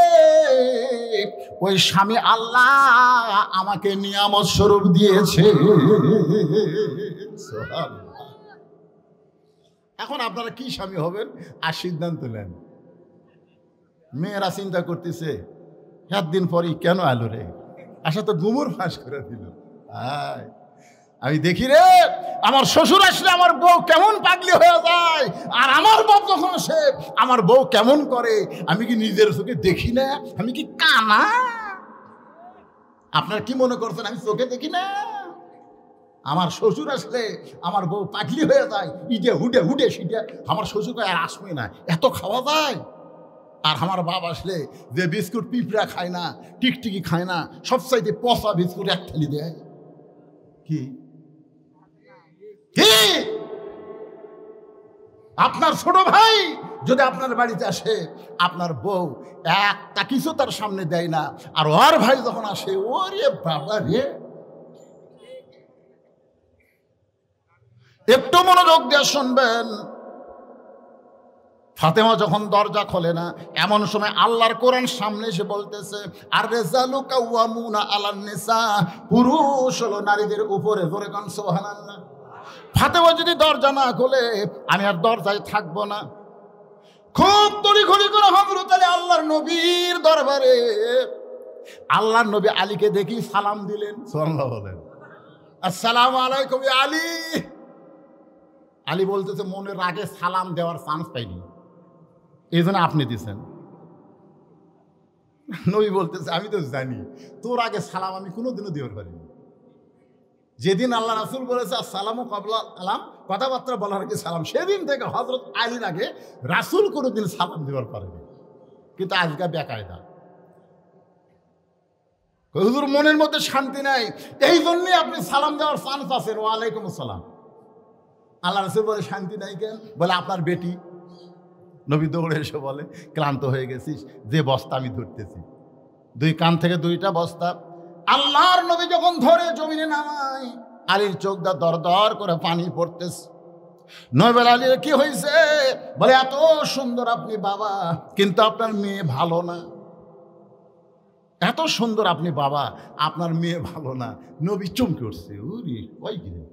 [SPEAKER 1] ওই স্বামী আল্লাহ আমাকে নিয়ামত স্বরূপ দিয়েছে। এখন আপনারা কি স্বামী হবেন আর সিদ্ধান্ত নেন। মেয়েরা চিন্তা করতেছে, 7 দিন পরই কেন আলো রে, আশা তো গুমর ফাঁস করে দিল। আমি দেখি রে, আমার শ্বশুর আসলে আমার বউ কেমন পাগলি হয়ে যায়, আর আমার বাপ যখন আসে আমার বউ কেমন করে, আমি কি নিজের চোখে দেখি না? আমি কি কানা? আপনার কি মনে করছেন আমি চোখে দেখি না? আমার শ্বশুর আসলে আমার বউ পাগলি হয়ে যায়, ইটে হুডে হুডে সিটে। আমার শ্বশুরকে আর আসবে না, এত খাওয়া যায়। আর আমার বাপ আসলে যে বিস্কুট পিঁপড়া খায় না, টিকটিকি খায় না, সবচাইতে পচা বিস্কুট এক থালি দেয়। কি কি আপনার ছোট ভাই যদি আপনার বাড়িতে আসে, আপনার বউ একটা কিছু তার সামনে দেয় না, আর ওর ভাই যখন আসে, ওরে বাবা রে! একটু মনোযোগ দিয়ে শুনবেন। ফাতেমা যখন দরজা খোলে না, এমন সময় আল্লাহর কোরআন সামনে এসে বলতেছে, আর রিজালু কাওয়ামুনা আলান নিসা, পুরুষ হলো নারীদের উপরে। জোরে কান সুবহানাল্লাহ। ফাতেমা যদি দরজা না খোলে, আমি আর দরজায় থাকবো না। খুব তড়িঘড়ি করে হযরত আলী আল্লাহর নবীর দরবারে, আল্লাহর নবী আলীকে দেখি সালাম দিলেন। সুবহানাল্লাহ বলেন। আসসালামু আলাইকুম আলী। আলী বলতেছে, মনের রাগে সালাম দেওয়ার চান্স পাইনি, এই জন্য আপনি দিছেন। নবী বলতেছে আমি তো জানি তোর আগে সালাম আমি কোনোদিনও দিতে পারিনি। যেদিন আল্লাহ রাসূল বলেছে আসসালামু ক্বাবলা আলাম, কথাবার্তা বলার আগে সালাম, সেদিন থেকে হযরত আলীর আগে রাসূল কোনোদিন সালাম দেওয়ার পারেনি। কিন্তু আজকে বেকায়দা, হুজুর মনের মধ্যে শান্তি নাই, এই জন্যই আপনি সালাম দেওয়ার চান্স আছেন, ওয়ালাইকুম আসসালাম। আল্লাহ রাসূল বলে শান্তি নাই কেন? বলে আপনার বেটি। নবী দৌড়ে এসে বলে ক্লান্ত হয়ে গেছিস, যে বস্তা আমি ধরতেছি, দুই কান থেকে দুইটা বস্তা আল্লাহর নবী যখন ধরে জমিনে নামায়, আলীর চোখ দা দর দর করে পানি পড়তেছে। নবী বলে আলী কি হয়েছে? বলে এত সুন্দর আপনি বাবা, কিন্তু আপনার মেয়ে ভালো না। এত সুন্দর আপনি বাবা, আপনার মেয়ে ভালো না। নবী চমকে উঠছে, উরি ওই কিরে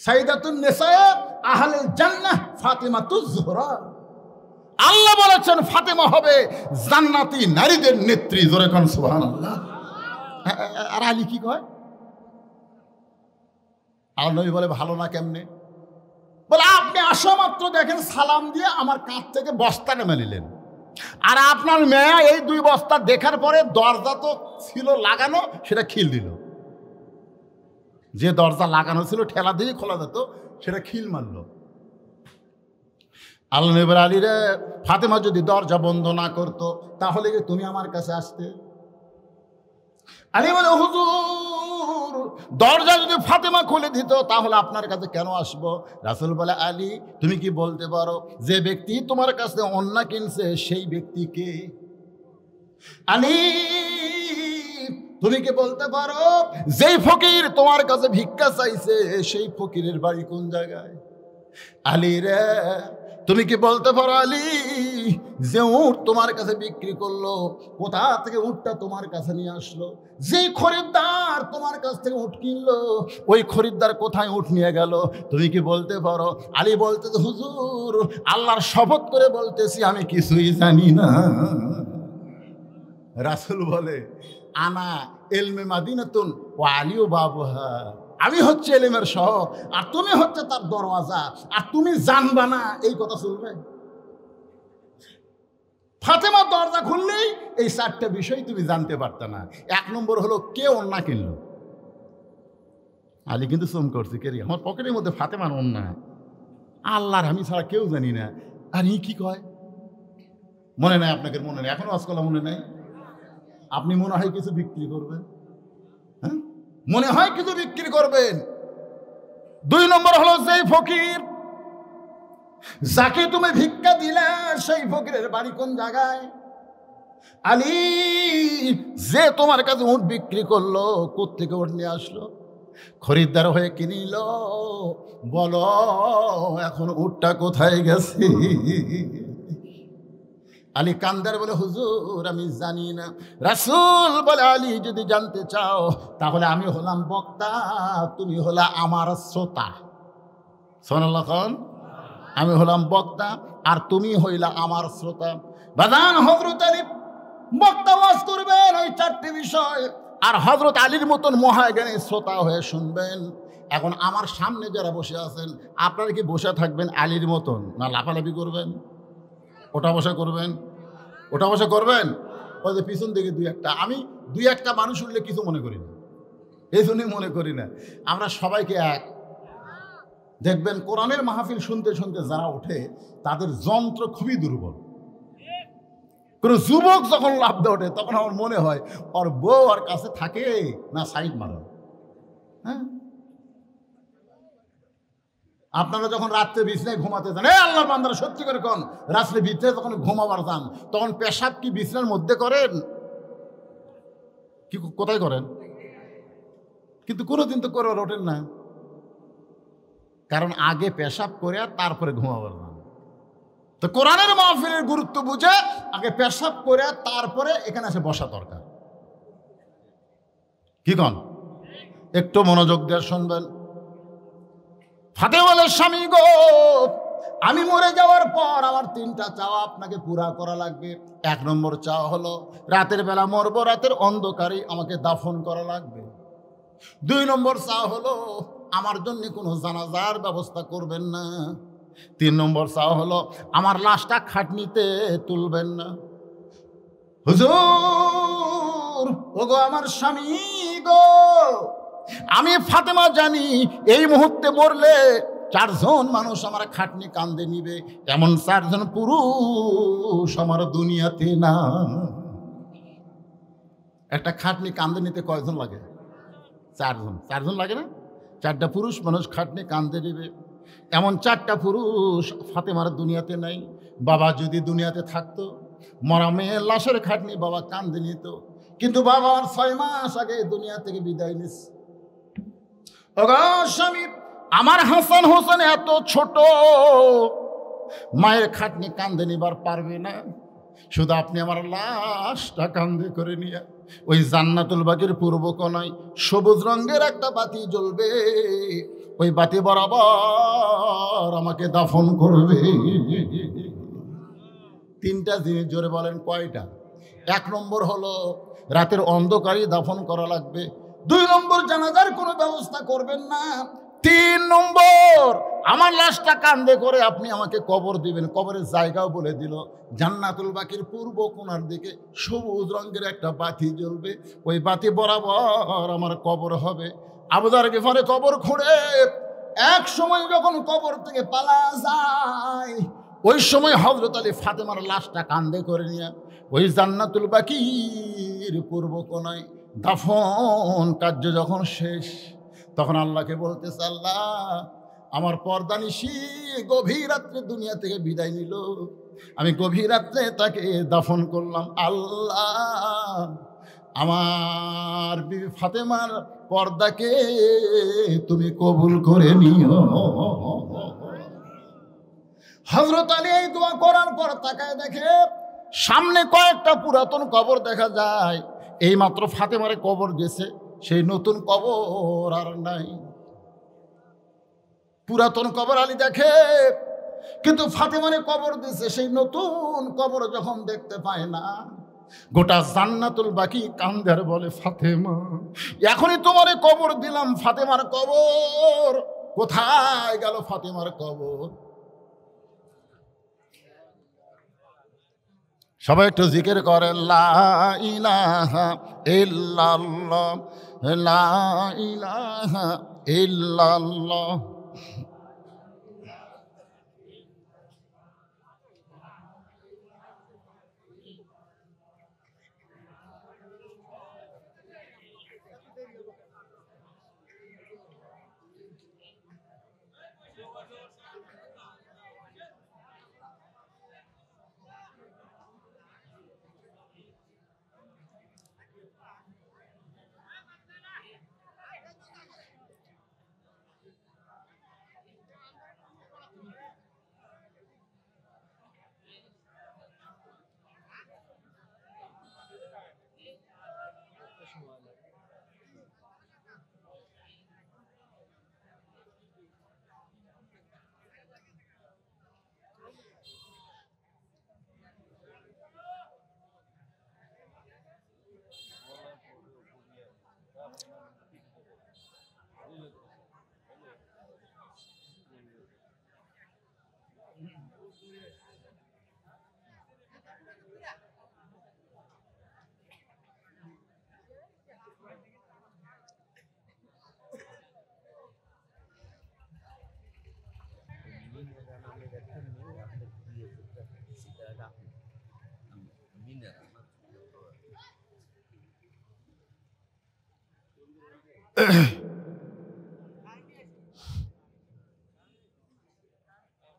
[SPEAKER 1] সাইয়্যিদাতুন নিসা আহলুল জান্নাহ ফাতিমাতুজ জোহরা। আল্লাহ বলেছেন ফাতেমা হবে জান্নাতি নারীদের নেত্রী। জোরে কোন সুবহানাল্লাহ। আর আলী কি কয়? আল্লাহ নবী বলে ভালো না কেমনে? বলে আপনি আসা মাত্র দেখেন সালাম দিয়ে আমার কাঁধ থেকে বস্তা নেমে নিলেন, আর আপনার মেয়ে এই দুই বস্তা দেখার পরে দরজা তো ছিল লাগানো, সেটা খিল দিল। যে দরজা লাগানো ছিল ঠেলা দিয়ে খোলা যেত, সেটা খিল মারল। আল্লাহ নবী আলী রে, ফাতেমা যদি দরজা বন্ধ না করতো তাহলে কি তুমি আমার কাছে আসতে? আলী বলে হুজুর দরজা যদি ফাতেমা খুলে দিত তাহলে আপনার কাছে কেন আসবো? রাসূল বলে আলী তুমি কি বলতে পারো যে ব্যক্তি তোমার কাছে অন্য কিনছে সেই ব্যক্তি কে? আলী তুমি কি বলতে পারো যেই ফকির তোমার কাছে ভিক্ষা চাইছে সেই ফকিরের বাড়ি কোন জায়গায়? আলী রে তুমি কি বলতে পারো আলী যে উট তোমার কাছে বিক্রি করলো কোথা থেকে উটটা তোমার কাছে নিয়ে আসলো? যে খরিদ্দার তোমার কাছ থেকে উট কিনলো ওই খরিদ্দার কোথায় উট নিয়ে গেল? তুমি কি বলতে পারো? আলী বলতে হুজুর আল্লাহর শপথ করে বলতেছি আমি কিছুই জানি না। রাসূল বলে আনা ইলমে মাদিনাতুন ওয়া আলিউ বাবুহা, আমি হচ্ছে এলেমের শহর আর তুমি হচ্ছে তার দরওয়াজা, আর তুমি জানবা না এই কথা চলবে? ফাতেমার দরজা খুললেই এই চারটা বিষয় তুমি জানতে পারতে না। এক নম্বর হলো কে ওন্না কিনলো। আলী কিন্তু চমকে উঠছে, কে রে আমার পকেটের মধ্যে ফাতেমার ওন্না, আল্লাহর আমি ছাড়া কেউ জানি না। আর ই কি কয় মনে নাই আপনাকে? মনে নেই এখনো আজকাল মনে নাই? আপনি মনে হয় কিছু বিক্রি করবেন, হ্যাঁ মনে হয় কিছু বিক্রি করবেন। দুই নম্বর হলো যেই ফকির যাকে তুমি ভিক্ষা দিলে সেই ফকিরের বাড়ি কোন জায়গায়? আলী যে তোমার কাছে উট বিক্রি করলো কোত্থেকে উট নিয়ে আসলো? খরিদ্দার হয়ে কিনিল, বলো এখন উটটা কোথায় গেছে? আলী কান্দার বলে হুজুর আমি জানি না। রাসূল বলে আলী যদি জানতে চাও তাহলে আমি হলাম বক্তা, তুমি হলা আমার শ্রোতা। সুবহানাল্লাহ খান, আমি হলাম বক্তা আর তুমি হইলা আমার শ্রোতা। বাজান হযরত আলী বক্তা ওয়াজ করবেন ওই চারটি বিষয়, আর হযরত আলীর মতন মহাজ্ঞানী শ্রোতা হয়ে শুনবেন। এখন আমার সামনে যারা বসে আছেন আপনারা কি বসে থাকবেন আলীর মতন, না লাফালাফি করবেন, ওটা বসা করবেন? ওটা বসা করবেন? ওই যে পিছন দিকে আমি দুই একটা মানুষ উঠলে কিছু মনে করি না, এই জন্যই মনে করি না। আমরা সবাইকে এক দেখবেন। কোরআনের মাহফিল শুনতে শুনতে যারা ওঠে তাদের যন্ত্র খুবই দুর্বল। কোনো যুবক যখন লাফতে ওঠে তখন আমার মনে হয় ওর বউ আর কাছে থাকে না সাইড মারা। হ্যাঁ, আপনারা যখন রাত্রে বিছনায় ঘুমাতে যান, আল্লাহর বান্দারা সত্যি করে কোন রাত্রে ভিতরে যখন ঘুমাবার যান তখন পেশাব কি বিছনার মধ্যে করেন? কি কোথায় করেন? কিন্তু কোনোদিন তো করে ওঠেন না, কারণ আগে পেশাব করে তারপরে ঘুমাবার যান। তো কোরআনের মাহফিলের গুরুত্ব বুঝে আগে পেশাব করে তারপরে এখানে এসে বসা দরকার। কি কন? একটু মনোযোগ দিয়ে শুনবেন। ফাতেমার স্বামী গো, আমি মরে যাওয়ার পর আমার তিনটা চাওয়া আপনাকে পুরা করা লাগবে। এক নম্বর চাওয়া হলো রাতের বেলা মরবো, রাতের অন্ধকারে আমাকে দাফন করা লাগবে। দুই নম্বর চাওয়া হলো আমার জন্য কোনো জানাজার ব্যবস্থা করবেন না। তিন নম্বর চাওয়া হলো আমার লাশটা খাটনিতে তুলবেন না। হুজুর ওগো আমার স্বামী গো, আমি ফাতেমা জানি এই মুহূর্তে মরলে 4 জন মানুষ আমার খাটনি কান্দে নিবে, এমন 4 জন পুরুষ আমার দুনিয়াতে না। একটা খাটনি কান্দে নিতে কয়জন লাগে? 4 জন। 4 জন লাগে না? 4টা পুরুষ মানুষ খাটনি কান্দে নিবে, এমন 4টা পুরুষ ফাতেমার দুনিয়াতে নাই। বাবা যদি দুনিয়াতে থাকতো, মরা মেয়ের লাশের খাটনি বাবা কান্দে নিত, কিন্তু বাবার 6 মাস আগে দুনিয়া থেকে বিদায় নিস। স্বামী, আমার হাসান হোসেন এত ছোট, মায়ের খাটনি কান্দে নিবার পারবে না, শুধু আপনি আমার লাশটা কান্দে করে নিয়ে ওই জান্নাতুল বাকির পূর্ব কোণায় সবুজ রঙের একটা বাতি জ্বলবে, ওই বাতি বরাবর আমাকে দাফন করবে। 3টা জিনিস জোরে বলেন, কয়টা? 1 নম্বর হলো রাতের অন্ধকারই দাফন করা লাগবে। 2 নম্বর জানাজার কোনো ব্যবস্থা করবেন না। 3 নম্বর আমার লাশটা কান্দে করে আপনি আমাকে কবর দিবেন। কবরের জায়গাও বলে দিল, জান্নাতুল বাকির পূর্ব কোণার দিকে সবুজ রঙের একটা বাতি জ্বলবে, ওই বাতি বরাবর আমার কবর হবে। আবু যার গিফারি কবর খুঁড়ে এক সময় যখন কবর থেকে পালা যায়, ওই সময় হযরত আলী ফাতেমার লাশটা কান্দে করে নিয়ে ওই জান্নাতুল বাকির পূর্ব কোণায় দাফন কার্য যখন শেষ, তখন আল্লাহকে বলতেছে, আল্লাহ আমার পর্দানিশি গভীর রাত্রে দুনিয়া থেকে বিদায় নিল, আমি গভীর রাত্রে তাকে দাফন করলাম। আল্লাহ আমার বিবি ফাতেমার পর্দাকে তুমি কবুল করে নিও। হযরত আলী এই দোয়া করার পর তাকায় দেখে সামনে কয়েকটা পুরাতন কবর দেখা যায়। এই মাত্র ফাতেমারে কবর দিয়েছে, সেই নতুন কবর আর নাই। পুরাতন কবর আলী দেখে, কিন্তু ফাতেমারে কবর দিয়েছে, সেই নতুন কবর যখন দেখতে পায় না, গোটা জান্নাতুল বাকি কান্দের বলে, ফাতেমা এখনই তোমারে কবর দিলাম, ফাতেমার কবর কোথায় গেল? ফাতেমার কবর। সবাই একটু জিকির করেন, লা ইলাহা ইল্লাল্লাহ, লা ইলাহা ইল্লাল্লাহ।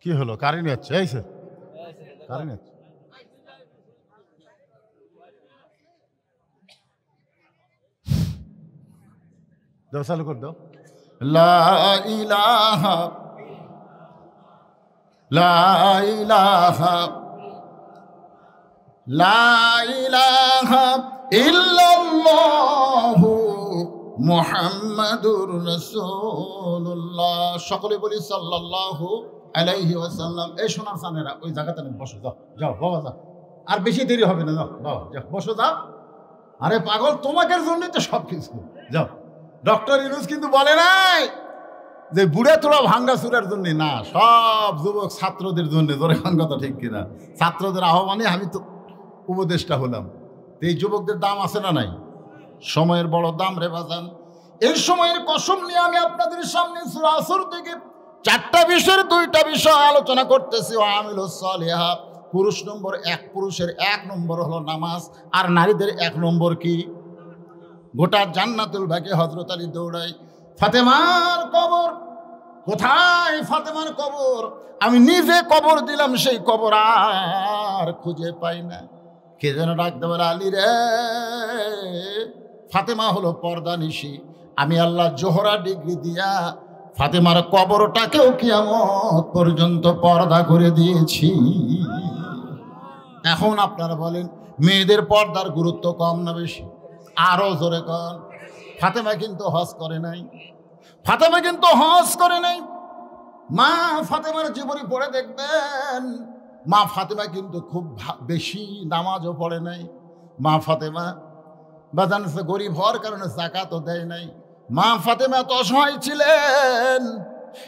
[SPEAKER 1] কি হলো? কারেন্ট যাচ্ছে, এই স্যার কারেন্ট যাচ্ছে। দাও, চালু করে দাও। লা ইলাহা লা ইলাহা লা ইলাহা ইল্লাল্লাহু মুহাম্মাদুর রাসূলুল্লাহ। সকলে বলি সাল্লাল্লাহু আলাইহি ওয়াসাল্লাম। এই সোনার সানেরা ওই জায়গাতে বসো, যাও যাও বাবা যাও, আর বেশি দেরি হবে না, যাও বাবা যাও, বসো যাও। আরে পাগল, তোমাদের জন্যই তো সব কিছু। যাও। ডক্টর ইউনূস কিন্তু বলে নাই যে বুড়ে তোলা ভাঙ্গা চুরের জন্য না, সব যুবক ছাত্রদের জন্য। জোরে খান কথা ঠিক কিনা? ছাত্রদের আহ্বানে আমি তো উপদেষ্টা হলাম। এই যুবকদের দাম আছে না নাই? সময়ের বড় দাম রে বাজান। এই সময়ের কসম নিয়ে আমি আপনাদের সামনে সূরা আসর থেকে 4টা বিষয়ের 2টা বিষয় আলোচনা করতেছি। আমিলুস সালিহা, পুরুষ নম্বর 1, পুরুষের 1 নম্বর হলো নামাজ, আর নারীদের 1 নম্বর কি? গোটা জান্নাতুল বাকি হযরত আলী দৌড়ায়। ফাতেমার কবর কোথায়? ফাতেমার কবর আমি নিজে কবর দিলাম, সেই কবর আর খুঁজে পাই না। কে যেন ডাকতে বলে, আলী রে, ফাতেমা হলো পর্দানিশী। আমি আল্লাহ জোহরা ডিগ্রি দিয়া ফাতেমার কবরটাকেও কিয়ামত পর্যন্ত পর্দা করে দিয়েছি। এখন আপনারা বলেন, মেয়েদের পর্দার গুরুত্ব কম না বেশি? আরো জোরে কন। ফাতেমা কিন্তু হজ করে নাই, ফাতেমা কিন্তু হজ করে নাই। মা ফাতেমার জীবনী পড়ে দেখবেন, মা ফাতেমা কিন্তু খুব বেশি নামাজও পড়ে নাই। মা ফাতেমা বাজান গরিব হওয়ার কারণে যাকাতও দেয় নাই। মা ফাতেমা তো অসহায় ছিলেন,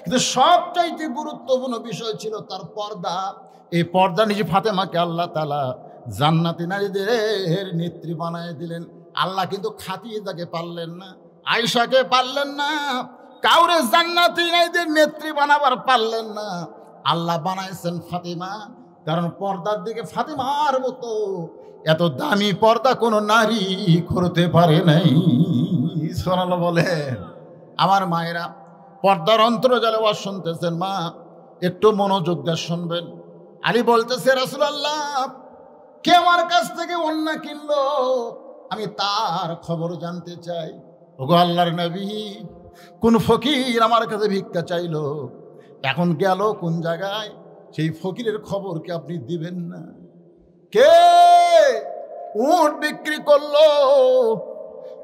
[SPEAKER 1] কিন্তু সবচাইতে গুরুত্বপূর্ণ বিষয় ছিল তার পর্দা। এই পর্দা নিজে ফাতেমাকে আল্লাহ তাআলা জান্নাতি নারীদের নেত্রী বানায় দিলেন। আল্লাহ কিন্তু খাদিজাকে পারলেন না, আয়েশাকে পারলেন না, কাউরে জান্নাতি নারীদের নেত্রী বানাবার পারলেন না। আল্লাহ বানাইছেন ফাতেমা, কারণ পর্দার দিকে ফাতেমার মতো এত দামি পর্দা কোনো নারী করতে পারে নাই। সুবহানাল্লাহ বলেন। আমার মায়েরা, পর্দার অন্তর্জালে ওয়াজ শুনতেছেন, মা একটু মনোযোগ দিয়ে শুনবেন। আলী বলতেছে, রাসূলুল্লাহ, কে আমার কাছ থেকে ওন্না কিনলো, আমি তার খবর জানতে চাই। ওগো আল্লাহর নবী, কোন ফকির আমার কাছে ভিক্ষা চাইলো, এখন গেল কোন জায়গায়, সেই ফকিরের খবর কি আপনি দিবেন না? কে উট বিক্রি করলো,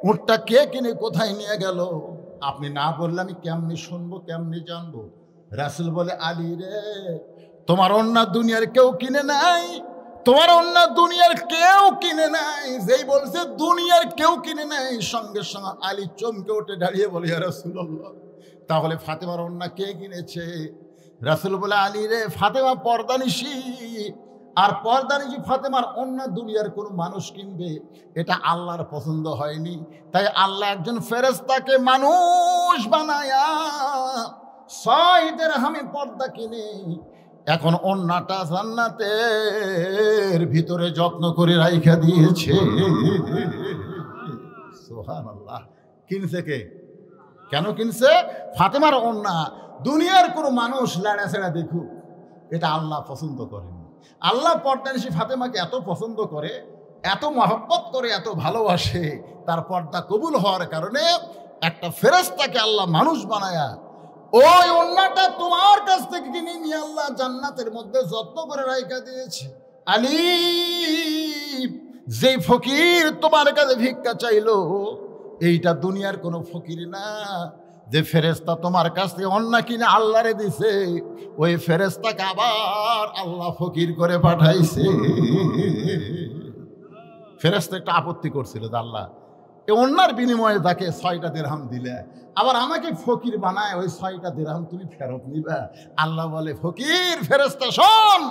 [SPEAKER 1] উটটা কে কিনে কোথায় নিয়ে গেল, আপনি না বললে আমি কেমনি শুনবো, কেমনি জানবো? রাসূল বলে, আলী রে, তোমার ওন্না দুনিয়ার কেউ কিনে নাই, তোমার ওন্না দুনিয়ার কেউ কিনে নাই। যেই বলছে দুনিয়ার কেউ কিনে নাই, সঙ্গে সঙ্গে আলী চমকে উঠে দাঁড়িয়ে বলে, ইয়া রাসূলুল্লাহ, তাহলে ফাতেমার ওন্না কে কিনেছে? রাসূল বলে, আলী রে, ফাতেমা পর্দানিশী, আর পর্দানিশী ফাতেমার ওন্না দুনিয়ার কোনো মানুষ কিনবে, এটা আল্লাহর পছন্দ হয়নি। তাই আল্লাহ একজন ফেরেশতাকে মানুষ বানায়া 6 দিরহামে পর্দা কিনে এখন ওন্নাটা জান্নাতের ভিতরে যত্ন করে রাইখা দিয়েছে। সুবহানাল্লাহ। কিনছে কে? কেন কিনছে? ফাতেমার ওন্না দুনিয়ার কোনো মানুষ লাড়াছেড়া দেখুক, এটা আল্লাহ পছন্দ করেন। আল্লাহ পর্দানিশী ফাতেমাকে এত পছন্দ করে, এত মহব্বত করে, এত ভালোবাসে, তার পর্দা কবুল হওয়ার কারণে একটা ফেরেশতাকে আল্লাহ মানুষ বানায়া ওই ওন্নাটা তোমার কাছ থেকে কিনে নিয়ে আল্লাহ জান্নাতের মধ্যে যত্ন করে রাইখা দিয়েছে। আলী, যে ফকির তোমার কাছে ভিক্ষা চাইলো, এইটা দুনিয়ার কোনো ফকির না। যে ফেরেশতা তোমার কাছ থেকে ওন্না কিনে আল্লাহরে দিছে, ওই ফেরেশতাকে আবার আল্লাহ ফকির করে পাঠাইছে। ফেরেশতা একটা আপত্তি করছিল যে, আল্লাহ, এই ওন্নার বিনিময়ে তাকে 6টা দিরহাম দিলে, আবার আমাকে ফকির বানায়, ওই 6টা দিরহাম তুমি ফেরত নিবা? আল্লাহ বলে, ফকির ফেরেশতা শোন,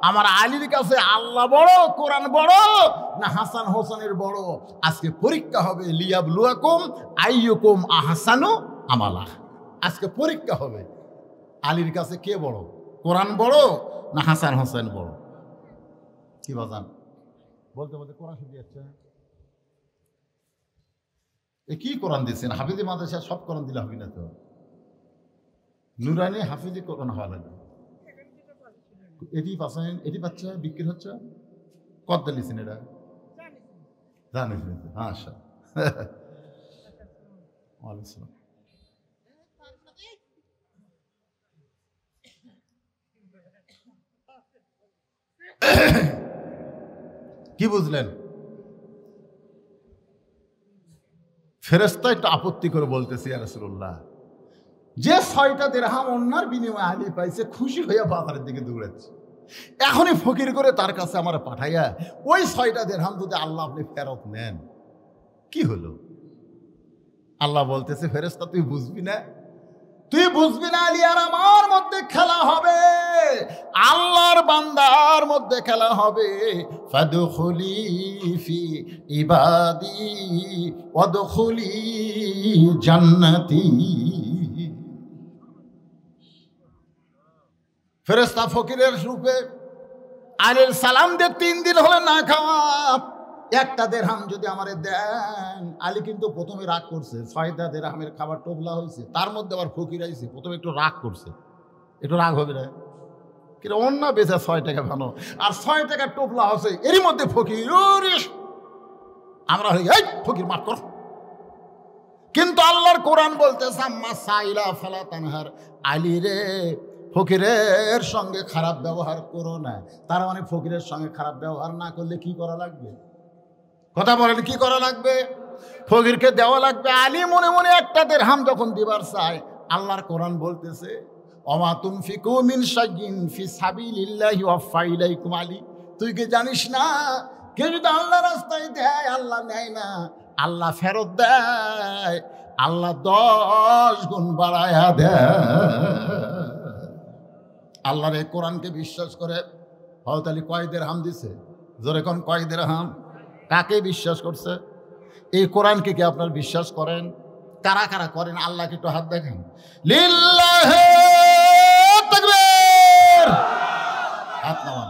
[SPEAKER 1] আমার আলীর কাছে আল্লাহ বড়, কোরআন বড় না হাসান হোসেনের বড়? আজকে পরীক্ষা হবে, লিয়াবলুয়াকুম আইয়ুকুম আহসানু আমালা। আজকে পরীক্ষা হবে, আলীর কাছে কে বড়, কোরআন বড় না হাসান হোসেন বড়? কি বাজান বলতে বলতে কোরআন শুনে যাচ্ছে। এ কি কোরআন দিচ্ছেন? হাফিজি মাদ্রাসা সব কোরআন দিলে হবে না তো, নুরানি হাফিজি কোরআন হওয়া লাগবে। এটি পাচ্ছেন, এটি পাচ্ছে, বিক্রি হচ্ছে। কত লিখছেন এটা জানিস? হ্যাঁ, আচ্ছা। কি বুঝলেন? ফেরেশতা একটু আপত্তি করে বলতেছে, ইয়া রাসূলুল্লাহ, যে 6টা দিরহাম ওন্নার বিনিময়ে আলী পাইছে, খুশি হইয়া বাজারের দিকে দৌড়াচ্ছে, এখনই ফকির করে তার কাছে আমার পাঠাইয়া ওই 6টা দিরহাম যদি আল্লাহ আপনি ফেরত নেন, কি হলো? আল্লাহ বলতেছে, ফেরেশতা তুই বুঝবি না, তুই বুঝবি না আলী আর আমার মধ্যে খেলা হবে, আল্লাহর বান্দার মধ্যে খেলা হবে। ফাদখুলি ফি ইবাদি ওয়াদখুলি জান্নাতি। ফেরেশতা ফকিরের রূপে আলাইহিস সালাম দিয়ে 3 দিন হলো না খাওয়া। একটা দেরহাম যদি আমারে দেন, আলী কিন্তু প্রথমে রাগ করছে, 6টা দেরহামের খাবার টোপলা হয়েছে, তার মধ্যে আবার ফকির আইছে, প্রথমে একটু রাগ করছে, একটু রাগ হবে না কিন্তু অন্য বেচা 6 টাকা ভালো, আর 6 টাকা টোপলা হচ্ছে, এরই মধ্যে ফকির আমরা হই এই ফকির মাফ কর। কিন্তু আল্লাহর কোরআন বলতেছে আম্মা সাইলা ফালা তানহার, আলী রে ফকিরের সঙ্গে খারাপ ব্যবহার করো না। তার মানে ফকিরের সঙ্গে খারাপ ব্যবহার না করলে কি করা লাগবে? কথা বলেন, কি করা লাগবে? ফকিরকে দেওয়া লাগবে। আলী মনে মনে একটা দেরহাম যখন দিবার চায়, আল্লাহর কোরআন বলতেছে ওমা তুনফিকু মিন শাইইন ফি সাবিলিল্লাহি ওয়াফা ইলাইকুম। আলী তুই কি জানিস না, কেউ যদি আল্লাহর রাস্তায় দেয় আল্লাহ নেয় না, আল্লাহ ফেরত দেয়, আল্লাহ 10 গুণ বাড়ায়া দেয়। আল্লাহর এই কোরআনকে বিশ্বাস করে হযরত আলী কয় দেরহাম দিছে? জোরে কোন কয় দেরহাম? কাকে বিশ্বাস করছে? এই কোরআনকে কি আপনার বিশ্বাস করেন? কারা কারা করেন? আল্লাহকে একটু হাত দেখেন। লিল্লাহি তাকবীর। হাত নামান।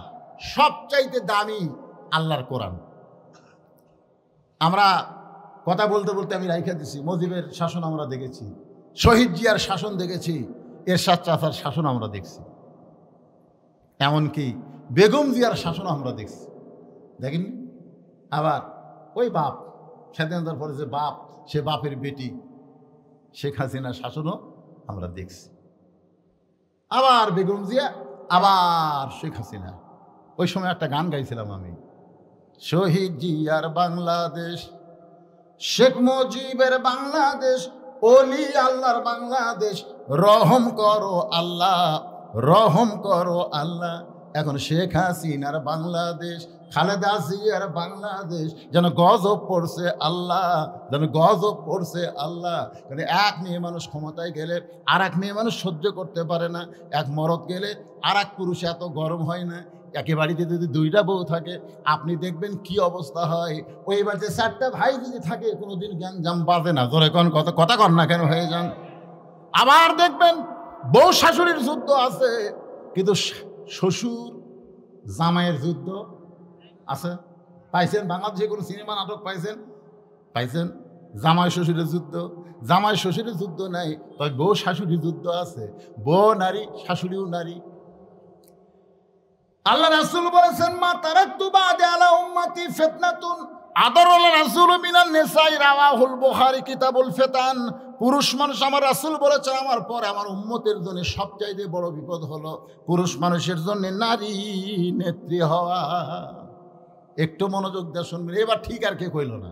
[SPEAKER 1] সবচাইতে দামি আল্লাহর কোরআন। আমরা কথা বলতে বলতে আমি রাইখা দিছি, মুজিবের শাসন আমরা দেখেছি, শহীদ জিয়ার শাসন দেখেছি, এরশাদ চাচার শাসন আমরা দেখছি, এমনকি বেগম জিয়ার শাসন আমরা দেখছি, দেখেন। আবার ওই বাপ স্বাধীনতার পরে যে বাপ, সে বাপের বেটি শেখ হাসিনার শাসনও আমরা দেখছি। আবার বেগম জিয়া, আবার শেখ হাসিনা। ওই সময় একটা গান গাইছিলাম আমি, শহীদ জিয়ার বাংলাদেশ, শেখ মুজিবের বাংলাদেশ, ওলি আল্লাহর বাংলাদেশ, রহম করো আল্লাহ, রহম করো আল্লাহ। এখন শেখ হাসিনার বাংলাদেশ, খালেদা জিয়ার বাংলাদেশ, যেন গজব পড়ছে আল্লাহ, যেন গজব পড়ছে আল্লাহ। কারণ এক মেয়ে মানুষ ক্ষমতায় গেলে আর এক মেয়ে মানুষ সহ্য করতে পারে না, এক মরদ গেলে আর এক পুরুষ এত গরম হয় না। একে বাড়িতে যদি 2টা বউ থাকে, আপনি দেখবেন কি অবস্থা হয়। ওই বাড়িতে 4টা ভাই যদি থাকে, কোনোদিন গ্যাঞ্জাম বাজে না। জোরে কোন কথা কন না কেন হয়ে যান। আবার দেখবেন বউ শাশুড়ির যুদ্ধ আছে, কিন্তু শ্বশুর জামাইয়ের যুদ্ধ আছে। পাইছেন বাংলাদেশে কোনো সিনেমা নাটক পাইছেন? পাইছেন? জামাই শ্বশুরের যুদ্ধ, জামাই শ্বশুরের যুদ্ধ নাই, তবে বউ শাশুড়ির যুদ্ধ আছে। বউ নারী, শাশুড়িও নারী। আল্লাহ রাসূল বলেছেন মা তারাকতু বা'দা আলা উম্মতি ফিতনাতুন আদারুল রাসূল মিনান নিসাই, রাওয়াহুল বুখারী কিতাবুল ফিতান। পুরুষ মানুষ, আমার রাসূল বলেছেন আমার পরে আমার উম্মতের জন্য সবচাইতে বড় বিপদ হলো পুরুষ মানুষের জন্য নারী নেত্রী হওয়া। একটু মনোযোগ দিয়ে শুনবেন, এবার ঠিক আর কে কইল না।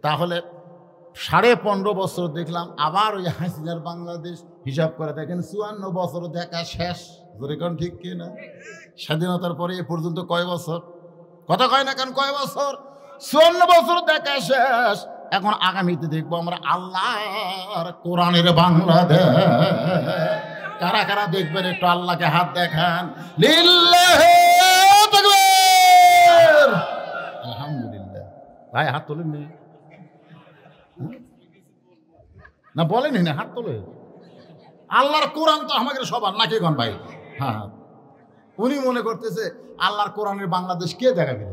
[SPEAKER 1] তাহলে 15.5 বছর দেখলাম, আবার ওই হাসিনার বাংলাদেশ। হিসাব করে দেখেন 54 বছর দেখা শেষ। ধরে কোন ঠিক কি না? স্বাধীনতার পরে এ পর্যন্ত কয় বছর? কথা কয় না কেন? কয় বছর? 54 বছর দেখা শেষ। এখন আগামীতে দেখবো আমরা আল্লাহর কোরআনের বাংলাদেশ। কারা কারা দেখবেন একটু আল্লাহকে হাত দেখান। লিল্লাহি তাকবীর। আলহামদুলিল্লাহ। ভাই হাত তোলেন না? বলেনি না, হাত তোলে। আল্লাহর কোরআন তো আমাদের সবার নাকি গন ভাই? হ্যাঁ, উনি মনে করতেছে আল্লাহর কোরআনের বাংলাদেশ কে দেখাবে?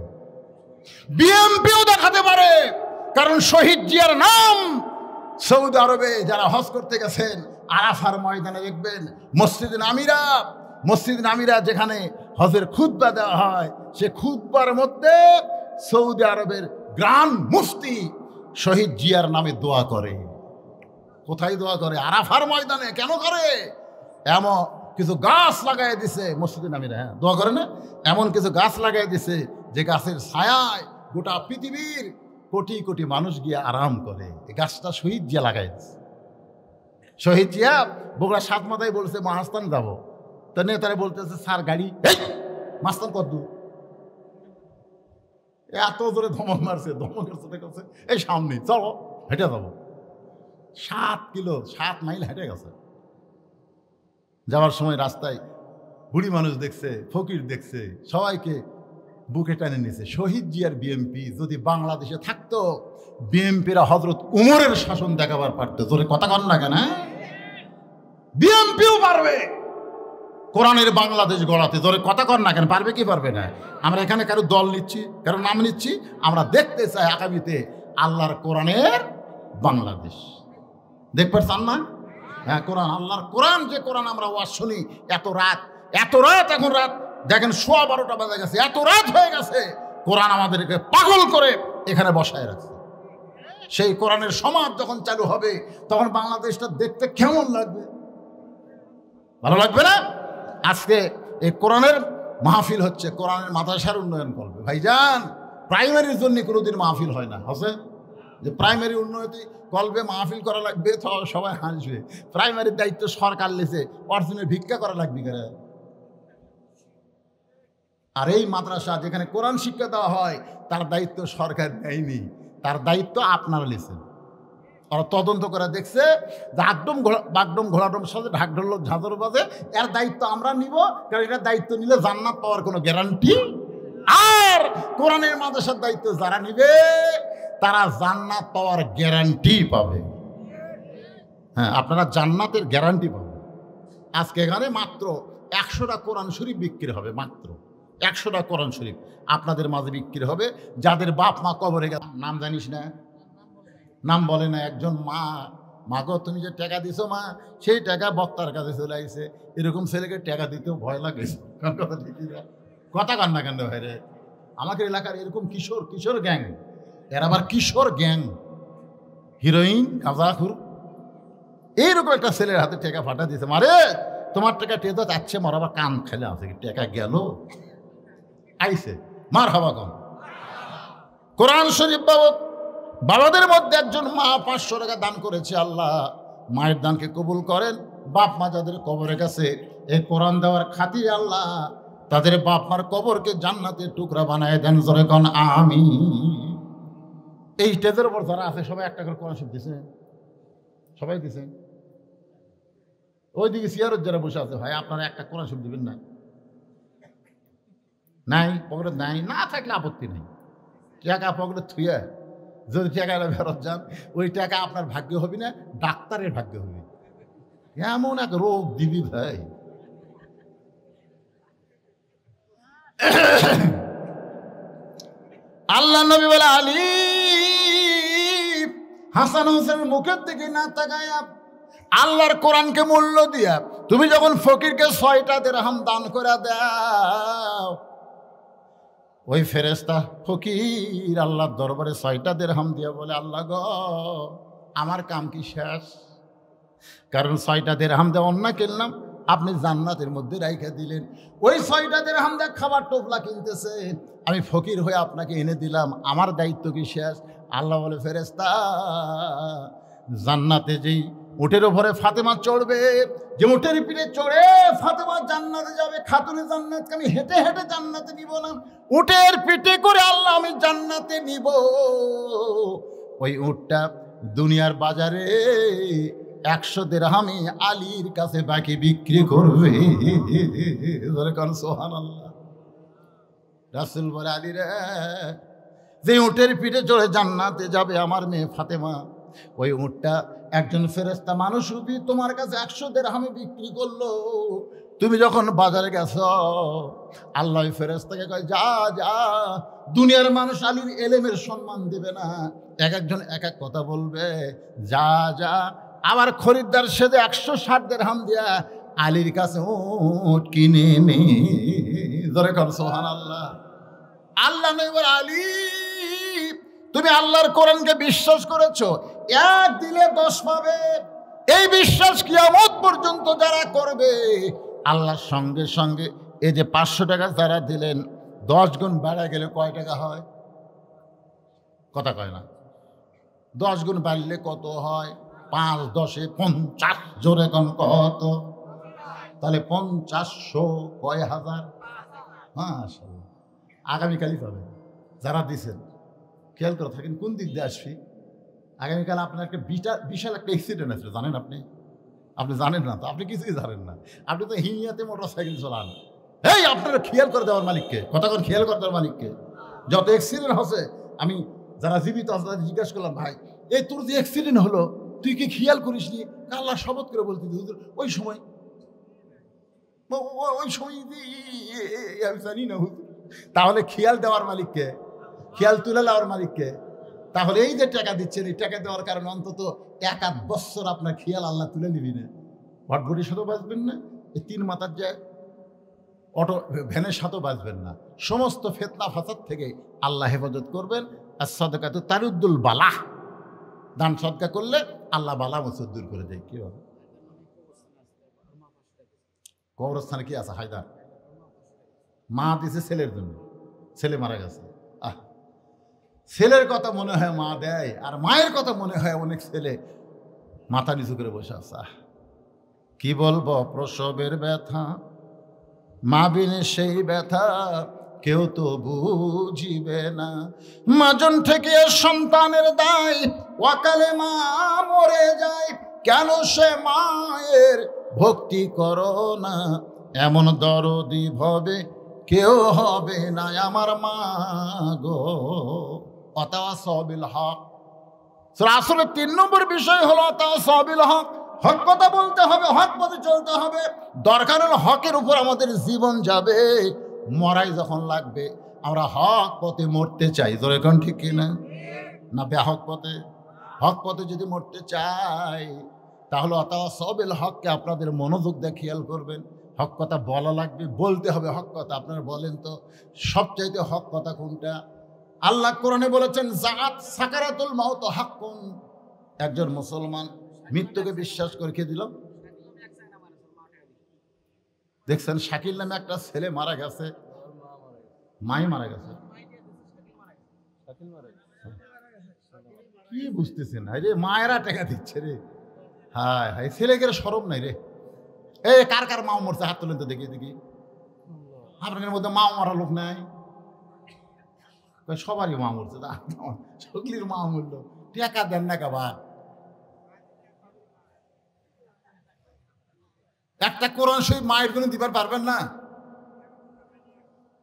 [SPEAKER 1] বিএমপিও দেখাতে পারে, কারণ শহীদ জিয়ার নাম সৌদি আরবে যারা হজ করতে গেছেন, আরাফার ময়দানে দেখবেন মসজিদ নামিরা যেখানে হজের খুতবা দেওয়া হয়, সে খুতবার মধ্যে সৌদি আরবের গ্রান্ড মুফতি শহীদ জিয়ার নামে দোয়া করে। কোথায় দোয়া করে? আরাফার ময়দানে। কেন করে? এমন কিছু গাছ লাগাই দিছে মসজিদে নামিরা। হ্যাঁ, দোয়া করে না? এমন কিছু গাছ লাগাই দিছে যে গাছের ছায়ায় গোটা পৃথিবীর কোটি কোটি মানুষ গিয়ে আরাম করে। এই গাছটা শহীদ জিয়া লাগাই দিছে। শহীদ জিয়া বগুড়া 7 মাথায় বলছে মহাস্থান যাব, তা নেতারা বলতেছে স্যার গাড়ি, মাস্তান কত দূর? এত জোরে ধমক মারছে, ধমকের সাথে করছে এই সামনে চলো, হেঁটে যাবো। 7 কিলো 7 মাইল হেঁটে গেছে। যাওয়ার সময় রাস্তায় বুড়ি মানুষ দেখছে, ফকির দেখছে, সবাইকে বুকে টানে নিয়েছে। শহীদ জিয়ার বিএমপি যদি বাংলাদেশে থাকতো, বিএমপিরা হযরত উমরের শাসন দেখাবার পারতো। জোরে কথা কন না কেন? বিএমপিও পারবে কোরআনের বাংলাদেশ গড়াতে। জোরে কথা কন না কেন? পারবে কি পারবে না? আমরা এখানে কারো দল নিচ্ছি, কারো নাম নিচ্ছি? আমরা দেখতে চাই আগামীতে আল্লাহর কোরআনের বাংলাদেশ। দেখতে চান না? হ্যাঁ, কোরআন, আল্লাহর কোরআন, যে কোরআন আমরা ওয়াজ শুনি এত রাত, এখন রাত দেখেন 12:15 বাজে গেছে, এত রাত হয়ে গেছে। কোরআন আমাদেরকে পাগল করে এখানে বসায় রাখছে। সেই কোরআনের সমাজ যখন চালু হবে, তখন বাংলাদেশটা দেখতে কেমন লাগবে? ভালো লাগবে না? আজকে এই কোরআনের মাহফিল হচ্ছে, কোরআনের মাদ্রাসার উন্নয়ন করবে। ভাইজান, প্রাইমারির জন্য কোনোদিন মাহফিল হয় না, আছে যে প্রাইমারি উন্নতি কলবে মাহফিল করা লাগবে, সবাই হাসবে। প্রাইমারির দায়িত্ব সরকার লেছে, অর্জনের ভিক্ষা করা লাগবে কেন? আর এই মাদ্রাসা যেখানে কোরআন শিক্ষা দেওয়া হয়, তার দায়িত্ব সরকার নেয়নি, তার দায়িত্ব আপনারা লেছেন। ওরা তদন্ত করে দেখছে যে বাগডম ঘোড়াডম সাথে ঢাক ঢোল ঝাঁঝর বাজে, এর দায়িত্ব আমরা নিব, কারণ এটার দায়িত্ব নিলে জান্নাত পাওয়ার কোনো গ্যারান্টি। আর কোরআনের মাদ্রাসার দায়িত্ব যারা নিবে, তারা জান্নাত পাওয়ার গ্যারান্টি পাবে। হ্যাঁ, আপনারা জান্নাতের গ্যারান্টি পাবেন। আজকে এখানে মাত্র 100টা কোরআন শরীফ বিক্রি হবে, মাত্র 100টা কোরআন শরীফ আপনাদের মাঝে বিক্রি হবে। যাদের বাপ মা কবরে গেছে, নাম জানিস না, নাম বলে না। একজন মা গো, তুমি যে টাকা দিছো মা, সেই টাকা বক্তার কাছে চলে আসছে। এরকম ছেলেকে টাকা দিতেও ভয় লাগে। কথা কান না কেন ভাই রে? আমাদের এলাকার এরকম কিশোর গ্যাং, এর আবার কিশোর গ্যাং, হিরোইন, গাঁজাখুর, এইরকম একটা ছেলের হাতে টাকা ফাটা দিয়েছে। মারে, তোমার টাকা টেতে যাচ্ছে, মার আবার কান খেলে আছে, টাকা গেল আইছে, মার হবা কম। কোরআন শরীফ বাবাদের মধ্যে একজন মা 500 টাকা দান করেছে। আল্লাহ মায়ের দানকে কবুল করেন। বাপ মা যাদের কবরে গেছে, এই কোরআন দেওয়ার খাতিরে আল্লাহ তাদের বাপ মার কবরকে জান্নাতের টুকরা বানায় দেন। জোরে কোন আমিন। এই স্টেজের উপর যারা আছে সবাই একটা করে কোরআন শরীফ দিছে, সবাই দিছে। ওইদিকে সিয়ারত যারা বসে আছে, ভাই আপনারা একটা কোরআন শরীফ দিবেন না? নাই, পকেটে নাই, না থাকলে আপত্তি নেই। টাকা পকেটে থুয়ে যদি টাকাটা ফেরত যান, ওই টাকা আপনার ভাগ্য হবে না, ডাক্তারের ভাগ্য হবে। এমন এক রোগ দিবি ভাই। আল্লাহ নবী বলে, আলী হাসান হোসেনের মুখের দিকে না তাকায়া আল্লাহর কোরআনকে মূল্য দিয়া তুমি যখন ফকিরকে 6টা দিরহাম দান করে দাও, ওই ফেরেশতা ফকির আল্লাহর দরবারে 6টা দিরহাম দিয়া বলে, আল্লাহ গো, আমার কাম কি শেষ? কারণ 6টা দিরহাম দিয়ে অন্য কিনলাম, আপনি জান্নাতের মধ্যে রাইখা দিলেন। ওই 6টা দিরহাম দিয়ে খাবার টোপলা কিনতেছে, আমি ফকির হয়ে আপনাকে এনে দিলাম, আমার দায়িত্ব কি শেষ? আল্লাহ বলে, ফেরেশতা, জান্নাতে যেই উটের উপরে ফাতেমা চড়বে, যে উটের পিঠে চড়ে ফাতেমা জান্নাতে যাবে, খাতুনে জান্নাতকে আমি হেঁটে হেঁটে জান্নাতে নিব না, উটের পিঠে করে আল্লাহ আমি জান্নাতে নিব। ওই উটটা দুনিয়ার বাজারে 100 দিরহামে আলীর কাছে বাকি বিক্রি করবে। সুবহানাল্লাহ। রাসূল বলে, আলী রে, যে উটের পিঠে চড়ে জান্নাতে যাবে আমার মেয়ে ফাতেমা, ওই উটটা একজন ফেরেশতা মানুষ রূপী তোমার কাছে 100 দিরহামে বিক্রি করলো। তুমি যখন বাজারে গেছ, আল্লাহ ওই ফেরেশতাকে কয়, যা যা, দুনিয়ার মানুষ আলীর এলেমের সম্মান দেবে না, এক একজন এক এক কথা বলবে, যা যা আবার খরিদ্দার সেজে 160 দিরহাম দিয়া আলীর কাছে উট কিনে নে। ধরে কর সুবহানাল্লাহ। আল্লাহ নবী বলে, আলী, তুমি আল্লাহর কোরআনকে বিশ্বাস করেছো, 1 দিলে 10 পাবে। এই বিশ্বাস কিয়ামত পর্যন্ত যারা করবে, আল্লাহর সঙ্গে সঙ্গে এই যে 500 টাকা যারা দিলেন, 10 গুণ বেড়ে গেলে কয় টাকা হয়? কথা কয় না। 10 গুণ বাড়লে কত হয়? 5 10 50। জোরে কোন কত? তাহলে 5000 কয় হাজার? মাশাআল্লাহ। আগামীকালই পাবে যারা দিছেন। খেয়াল করে থাকেন কোন দিক দিয়ে আসবি। আগামীকাল আপনার একটা বিশাল একটা অ্যাক্সিডেন্ট আছে, জানেন আপনি? আপনি জানেন না তো, আপনি কিছুই জানেন না। আপনি তো হিনিয়াতে মোটর সাইকেল চালান। এই আপনারা খেয়াল করে দেওয়ার মালিককে, কতক্ষণ খেয়াল করে দেওয়ার মালিককে। যত অ্যাক্সিডেন্ট হচ্ছে, আমি যারা জীবিত আছে তাদের জিজ্ঞাসা করলাম, ভাই এই তোর যে অ্যাক্সিডেন্ট হলো তুই কি খেয়াল করিস নি? আল্লাহ শপথ করে বলতে হুজুর ওই সময় আমি জানি না হুজুর। তাহলে খেয়াল দেওয়ার মালিককে, খেয়াল তুলে দেওয়ার মালিককে। তাহলে এই যে টাকা দিচ্ছেন, এই টাকা দেওয়ার কারণে অন্তত 1-8 বছর আপনার খেয়াল আল্লাহ তুলে নিবি না। ভটভটির সাথেও বাঁচবেন না, এই 3 মাথার যে অটো ভ্যানের সাথেও বাঁচবেন না। সমস্ত ফিতনা ফাসাদ থেকে আল্লাহ হেফাজত করবেন। আর সাদকাত তারুদ্দুল বালাহ, দান সদকা করলে আল্লাহ বালা মুসিবত দূর করে দেয়। কি হবে? কবরস্থানে কি আছে? হায়দার মা দিছে ছেলের জন্য, ছেলে মারা গেছে। ছেলের কথা মনে হয় মা দেয়, আর মায়ের কথা মনে হয় অনেক ছেলে মাথা নিচু করে বসে আছে। কি বলবো প্রসবের ব্যথা, মা বিনে সেই ব্যথা কেউ তো বুঝিবে না। মাজন থেকে সন্তানের দায়, অকালে মা মরে যায়। কেন সে মায়ের ভক্তি করো না? এমন দরদি ভবে কেউ হবে না আমার মা গো। অতাওয়াসাবিল হক। আসলে 3 নম্বর বিষয় হলো অতাওয়াসাবিল হক। হক কথা বলতে হবে, হক পথে চলতে হবে। দরকার হলো হকের উপর আমাদের জীবন যাবে। মরাই যখন লাগবে, আমরা হক পথে মরতে চাই। জোরে কোন ঠিক কিনা? না বেহক পথে? হক পথে যদি মরতে চাই, তাহলে অতাওয়াসাবিল হককে আপনাদের মনোযোগ দিয়ে খেয়াল করবেন। হক কথা বলা লাগবে, বলতে হবে হক কথা। আপনারা বলেন তো সবচাইতে হক কথা কোনটা? আল্লাহ কোরআনে বলেছেন জাত সাকারাতুল মাউত হাক্কুন। একজন মুসলমান মৃত্যুকে বিশ্বাস করে খেয়ে দিল। দেখছেন শাকিল নামে একটা ছেলে মারা গেছে, মাই মারা গেছে। কি বুঝতেছেন? রে মায়েরা টাকা দিচ্ছে রে। হায় হায়, ছেলেকে শরম নাই রে। এই কার কার মাও মরছে হাত তোলেন তো দেখি দেখি। আপনাদের মধ্যে মাও মারা লোক নাই? সবারই মা মরছে, সকলির মা মরল। টাকা দেন না কাবার। একটা কোরআন শরীফ মায়ের জন্য দিবার পারবেন না?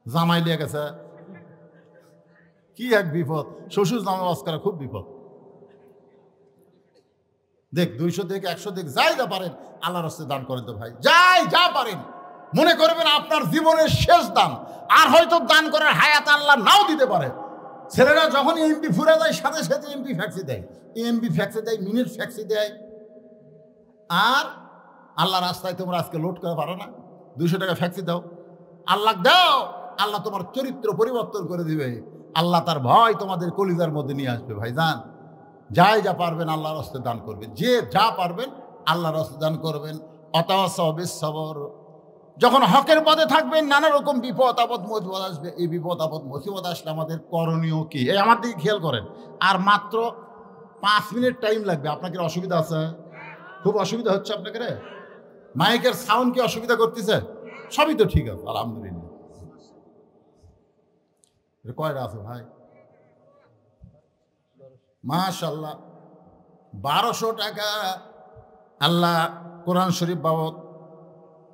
[SPEAKER 1] জামাই লিয়ে গেছে, কি এক বিপদ। শ্বশুর জামাই ওয়াজ করা খুব বিপদ। দেখ 200 দেখ 100 দেখ, যাই যা পারেন আল্লাহর রাস্তায় দান করেন তো ভাই, যাই যা পারেন। মনে করবেন আপনার জীবনের শেষ দান, আর হয়তো দান করার হায়াত আল্লাহ নাও দিতে পারে। ছেলেরা যখন এমপি ফুরে যায়, সাথে সাথে এমপি ফ্যাক্সি দেয়, এমপি ফ্যাক্সি দেয়, মিনিট ফ্যাক্সি দেয়। আর আল্লাহ রাস্তায় তোমরা আজকে লোড করে পারো না, 200 টাকা ফ্যাক্সি দাও, আল্লাহ দাও, আল্লাহ তোমার চরিত্র পরিবর্তন করে দিবে। আল্লাহ তার ভয় তোমাদের কলিজার মধ্যে নিয়ে আসবে। ভাই যান, যাই যা পারবেন আল্লাহর রাস্তায় দান করবেন, যে যা পারবেন আল্লাহর রাস্তায় দান করবেন। অতাওয়াসাউ বিস-সবর। যখন হকের পথে থাকবেন, নানা রকম বিপদ আপদ মুসিবত আসবে। এই বিপদ আপদ মুসিবত আসলে আমাদের করণীয় কি? এই আমার দিকে খেয়াল করেন। আর মাত্র 5 মিনিট টাইম লাগবে। আপনাকে অসুবিধা আছে? খুব অসুবিধা হচ্ছে আপনাকে? রে মাইকের সাউন্ড কি অসুবিধা করতেছে? সবই তো ঠিক আছে আলহামদুলিল্লাহ। কয়টা আছে ভাই? মাশাআল্লাহ, 1200 টাকা আল্লাহ কোরআন শরীফ বাবদ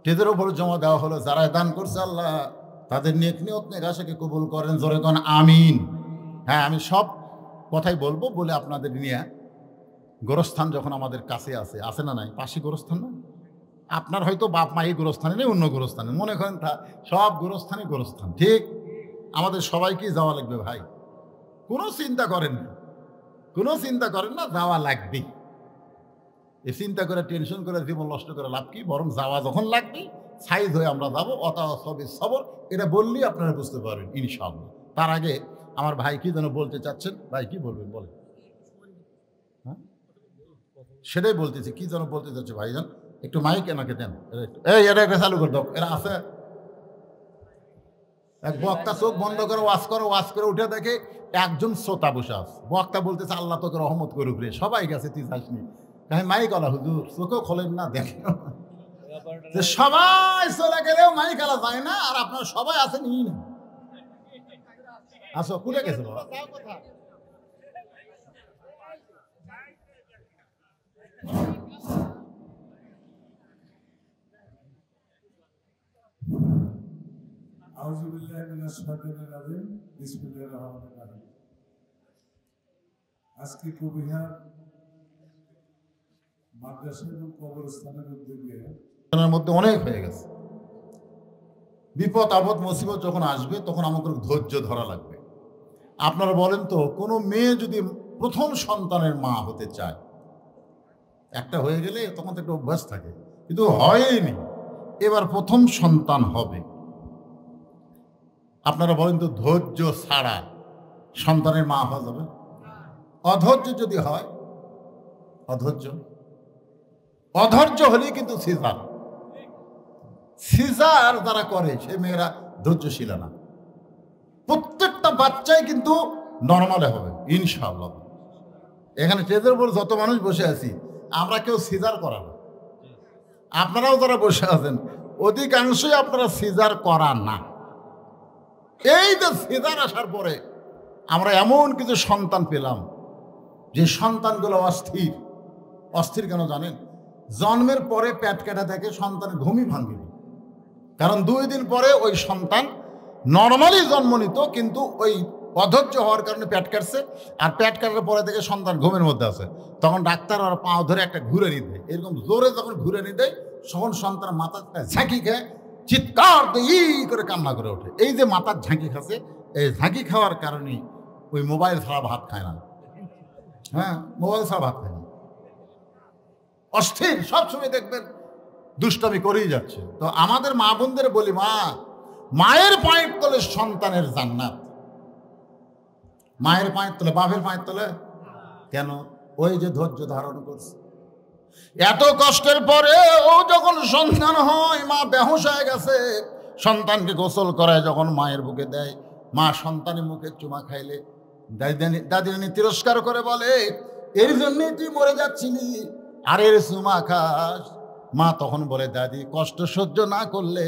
[SPEAKER 1] টেদের উপর জমা দেওয়া হলো। যারা দান করছে আল্লাহ তাদের নেক নিয়ত নেক আশাকে কবুল করেন। জোরে কোন আমিন। হ্যাঁ, আমি সব কথাই বলবো বলে আপনাদের নিয়ে গোরস্থান যখন আমাদের কাছে আছে না নাই? পাশে গোরস্থান না? আপনার হয়তো বাপ মা এই গোরস্থানে নেই, অন্য গোরস্থানে মনে করেন। সব গোরস্থানে গোরস্থান, ঠিক? আমাদের সবাইকেই যাওয়া লাগবে ভাই। কোনো চিন্তা করেন না, কোনো চিন্তা করেন না, যাওয়া লাগবে। এই চিন্তা করে টেনশন করে জীবন নষ্ট করে লাভ কি? বরং যাওয়া যখন লাগবে সাইজ হয়ে আমরা যাবো। অতাওয়াসাউ বিস-সবর, এটা বললেই আপনারা বুঝতে পারবেন ইনশাআল্লাহ। তার আগে আমার ভাই কি যেন বলতে চাচ্ছেন, ভাই কি বলবেন বলেন? হ্যাঁ, সেটাই বলতেছি, কি যেন বলতে চাচ্ছে ভাইজান। একটু মাইক এনাকে দেন। এই এটা একটা চালু করে দাও। এরা আছে এক বক্তা, চোখ বন্ধ করে ওয়াজ করে উঠে দেখে একজন শ্রোতা বসে আছে। বক্তা বলতেছে আল্লাহ তোকে রহমত করুক রে, সবাই গেছে, তুই যাসনি। মাইক আলা হুজুর, চোখেও খোলেন না, দেখেন যে সবাই চলে গেলেও মাইক আলা যায় না, আর আপনার সবাই আছেন ই না। আসো, কুলে গেছে বাবা?
[SPEAKER 2] আজকে কুমিহার মাদ্রাসা এবং কবরস্থানের উদ্যোগে
[SPEAKER 1] মধ্যে অনেক হয়ে গেছে। বিপদ আপদ মুসিবত যখন আসবে তখন আমাদের ধৈর্য ধরা লাগবে। আপনারা বলেন তো, কোনো মেয়ে যদি প্রথম সন্তানের মা হতে চায়, একটা হয়ে গেলে তখন তো একটা অভ্যাস থাকে, কিন্তু হয়নি, এবার প্রথম সন্তান হবে। আপনারা বলেন তো, ধৈর্য ছাড়া সন্তানের মা হওয়া যাবে? অধৈর্য যদি হয়, অধৈর্য হলেই কিন্তু সিজার যারা করে সে মেয়েরা ধৈর্যশীল না। প্রত্যেকটা বাচ্চাই কিন্তু নর্মালে হবে ইনশাআল্লাহ। এখানে স্টেজের উপর যত মানুষ বসে আছি আমরা কেউ সিজার করা না। আপনারাও যারা বসে আছেন অধিকাংশই আপনারা সিজার করা না। এই যে সিজার আসার পরে আমরা এমন কিছু সন্তান পেলাম যে সন্তানগুলো অস্থির কেন জানেন? জন্মের পরে পেট কাটা থেকে সন্তানের ঘুমই ভাঙেনি, কারণ 2 দিন পরে ওই সন্তান নর্মালি জন্ম নিত, কিন্তু ওই অধৈর্য হওয়ার কারণে পেট কাটছে, আর পেট কাটার পরে থেকে সন্তান ঘুমের মধ্যে আছে। তখন ডাক্তার আর পা ধরে একটা ঘুরে নিয়ে দেয়, এরকম জোরে যখন ঘুরে নিয়ে দেয় তখন সন্তান মাথার ঝাঁকি খেয়ে চিৎকার করে কান্না করে ওঠে। এই যে মাথার ঝাঁকি খাচ্ছে, এই ঝাঁকি খাওয়ার কারণে ওই মোবাইল ছাড়া ভাত খায় না। হ্যাঁ, মোবাইল ছাড়া ভাত খায় না, অস্থির, সবসময় দেখবেন দুষ্টামি করেই যাচ্ছে। তো আমাদের মা বোনদের বলি, মায়ের পায়ের তলে সন্তানের জান্নাত। মায়ের পায়ের তলে, বাপের পায়ের তলে কেন? ওই যে ধৈর্য ধারণ করছে, এত কষ্টের পরে ও যখন সন্তান হয়, মা বেহুশ হয়ে গেছে, সন্তানকে গোসল করায় যখন মায়ের বুকে দেয়, মা সন্তানের মুখে চুমা খাইলে দাদিনী তিরস্কার করে বলে, এর জন্যই তুই মরে যাচ্ছিলি, আর এর চুমা খাস। মা তখন বলে, দাদি, কষ্ট সহ্য না করলে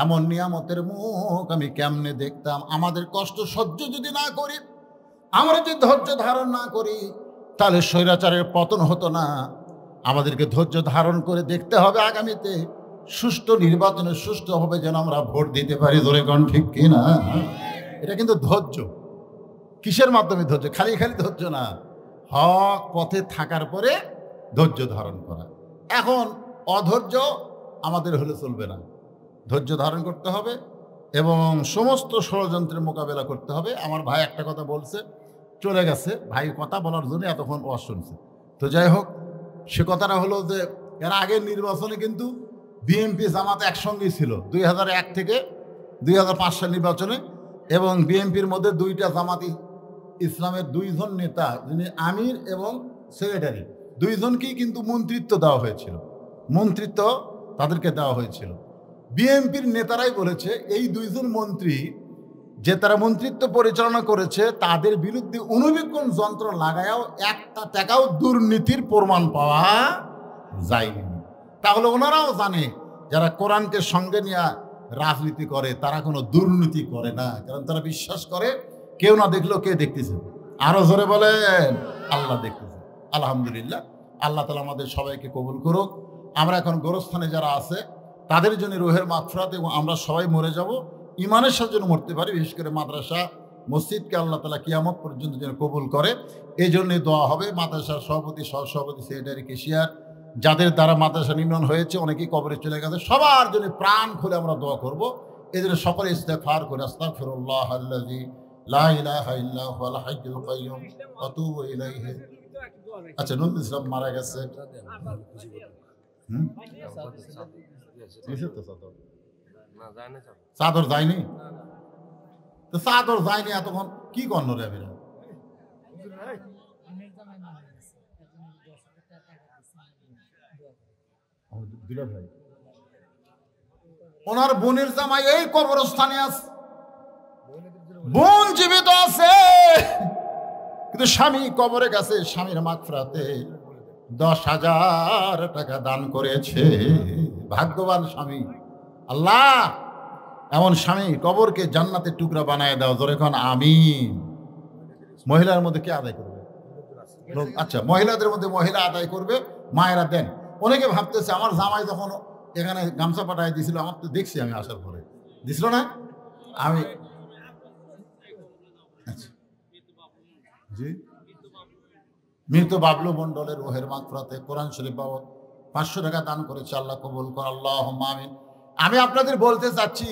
[SPEAKER 1] এমন নিয়ামতের মুখ আমি কেমনে দেখতাম? আমাদের কষ্ট সহ্য যদি না করি, আমরা যদি ধৈর্য ধারণ না করি, তাহলে স্বৈরাচারের পতন হতো না। আমাদেরকে ধৈর্য ধারণ করে দেখতে হবে আগামীতে সুষ্ঠু নির্বাচনে সুষ্ঠুভাবে যেন আমরা ভোট দিতে পারি। ধরে কোন ঠিক কিনা? এটা কিন্তু ধৈর্য। কিসের মাধ্যমে ধৈর্য? খালি ধৈর্য না, হক পথে থাকার পরে ধৈর্য ধারণ করা। এখন অধৈর্য আমাদের হলে চলবে না, ধৈর্য ধারণ করতে হবে এবং সমস্ত ষড়যন্ত্রের মোকাবেলা করতে হবে। আমার ভাই একটা কথা বলছে, চলে গেছে, ভাই কথা বলার জন্য এতক্ষণ ওয়াজ শুনছে। তো যাই হোক, সে কথাটা হলো যে এর আগের নির্বাচনে কিন্তু বিএনপি জামাত একসঙ্গেই ছিল 2001 থেকে 2005 সাল নির্বাচনে, এবং বিএনপির মধ্যে 2টা জামাতি ইসলামের 2 জন নেতা, যিনি আমির এবং সেক্রেটারি, 2 জনকেই কিন্তু মন্ত্রিত্ব দেওয়া হয়েছিল, মন্ত্রিত্ব তাদেরকে দেওয়া হয়েছিল। বিএনপির নেতারাই বলেছে এই 2 জন মন্ত্রী যে তারা মন্ত্রিত্ব পরিচালনা করেছে, তাদের বিরুদ্ধে অনুবীক্ষণ যন্ত্র লাগায়াও একটা টাকাও দুর্নীতির প্রমাণ পাওয়া যায়নি। তাহলে ওনারাও জানে যারা কোরআনকে সঙ্গে নিয়ে রাজনীতি করে তারা কোনো দুর্নীতি করে না, কারণ তারা বিশ্বাস করে কেউ না দেখলেও কে দেখতেছে। আরো জোরে বলেন, আল্লাহ দেখতেছে। আলহামদুলিল্লাহ, আল্লাহ তাআলা আমাদের সবাইকে কবুল করুক। আমরা এখন গোরস্থানে যারা আছে তাদের জন্য রুহের মাগফিরাত, এবং আমরা সবাই মরে যাব ইমানের সাথে যেন মরতে পারি। বিশেষ করে মাদ্রাসা মসজিদকে আল্লাহ তাআলা কিয়ামত পর্যন্ত যেন কবুল করে, এই জন্যই দোয়া হবে। মাদ্রাসার সভাপতি, সহসভাপতি, সেক্রেটারি, কেশিয়ার, যাদের দ্বারা মাদ্রাসা নির্মাণ হয়েছে, অনেকেই কবরে চলে গেছে, সবার জন্য প্রাণ খুলে আমরা দোয়া করব। এই জন্য সকলে ইস্তেগফার করে, আস্তাগফিরুল্লাহ আল্লাযী লা ইলাহা ইল্লা হুয়াল হাইয়্যুল কাইয়্যুম ওয়া আতুবু ইলাইহি। আচ্ছা, নজরুল ইসলাম মারা গেছে। চাদর যায়নি তো, চাদর যায়নি, এতক্ষণ কি কর্ণ রে? ওনার বোনের জামাই এই কবরস্থানে আছে, বোন জীবিত আছে, কিন্তু স্বামী কবরে গেছে। স্বামীর মাগফিরাতে 10,000 টাকা দান করেছে। ভাগ্যবান স্বামী। আল্লাহ এমন স্বামী কবরকে জান্নাতের টুকরা বানায় দাও। জোরে কোন আমিন। মহিলার মধ্যে কে আদায় করবে? আচ্ছা, মহিলাদের মধ্যে মহিলা আদায় করবে, মায়েরা দেন। অনেকে ভাবতেছে আমার জামাই যখন এখানে গামছা পাঠায় দিয়েছিল, আমার তো দেখছি আমি আসার পরে দিছিল না। আমি আচ্ছা জি, মৃত বাবলু মণ্ডলের রোহের মাগফিরাতে কোরআন শরীফ বাবদ 500 টাকা দান করেছে, আল্লাহ কবুল কর, আল্লাহুম্মা আমিন। আমি আপনাদের বলতে চাচ্ছি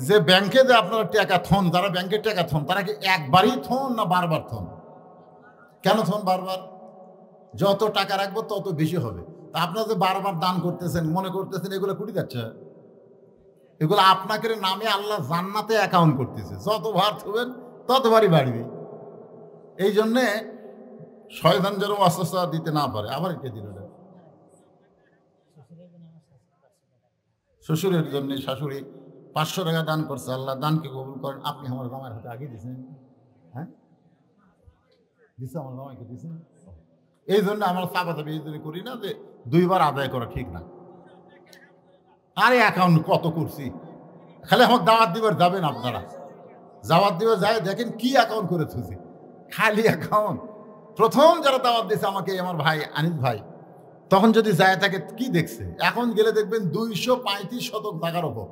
[SPEAKER 1] যে ব্যাংকে যে আপনারা টাকা থন, যারা ব্যাংকের টাকা থন, তারা কি একবারই থন না বারবার থন? কেন থন বারবার? যত টাকা রাখবো তত বেশি হবে। তা আপনারা যে বারবার দান করতেছেন, মনে করতেছেন এগুলো কুটি যাচ্ছে, এগুলো আপনাকে নামে আল্লাহ জান্নাতে অ্যাকাউন্ট করতেছে, যতবার থবেন ততবারই বাড়বে। এই জন্যে শয়তান যেন অস্বস্থ দিতে না পারে। আবার এটা দিল না, শ্বশুরের জন্য শাশুড়ি 500 টাকা দান করছে, আল্লাহ দানকে কবুল করেন। আপনি আমার জামাইয়ের হাতে আগে দিয়েছেন, হ্যাঁ দিচ্ছে, আমার জামাইকে দিয়েছেন। এই জন্য আমরা চাপাচাপি এই জন্য করি না যে 2 বার আদায় করা ঠিক না। আরে অ্যাকাউন্ট কত করছি, খালি আমাকে দাওয়াত দিবার যাবেন আপনারা, দাওয়াত দিবার যায় দেখেন কি অ্যাকাউন্ট করে থুছি, খালি অ্যাকাউন্ট। প্রথম যারা দাওয়াত দিয়েছে আমাকে, আমার ভাই আনিস ভাই, তখন যদি যায় থাকে কি দেখছে, এখন গেলে দেখবেন 235 শতক জায়গার ওপর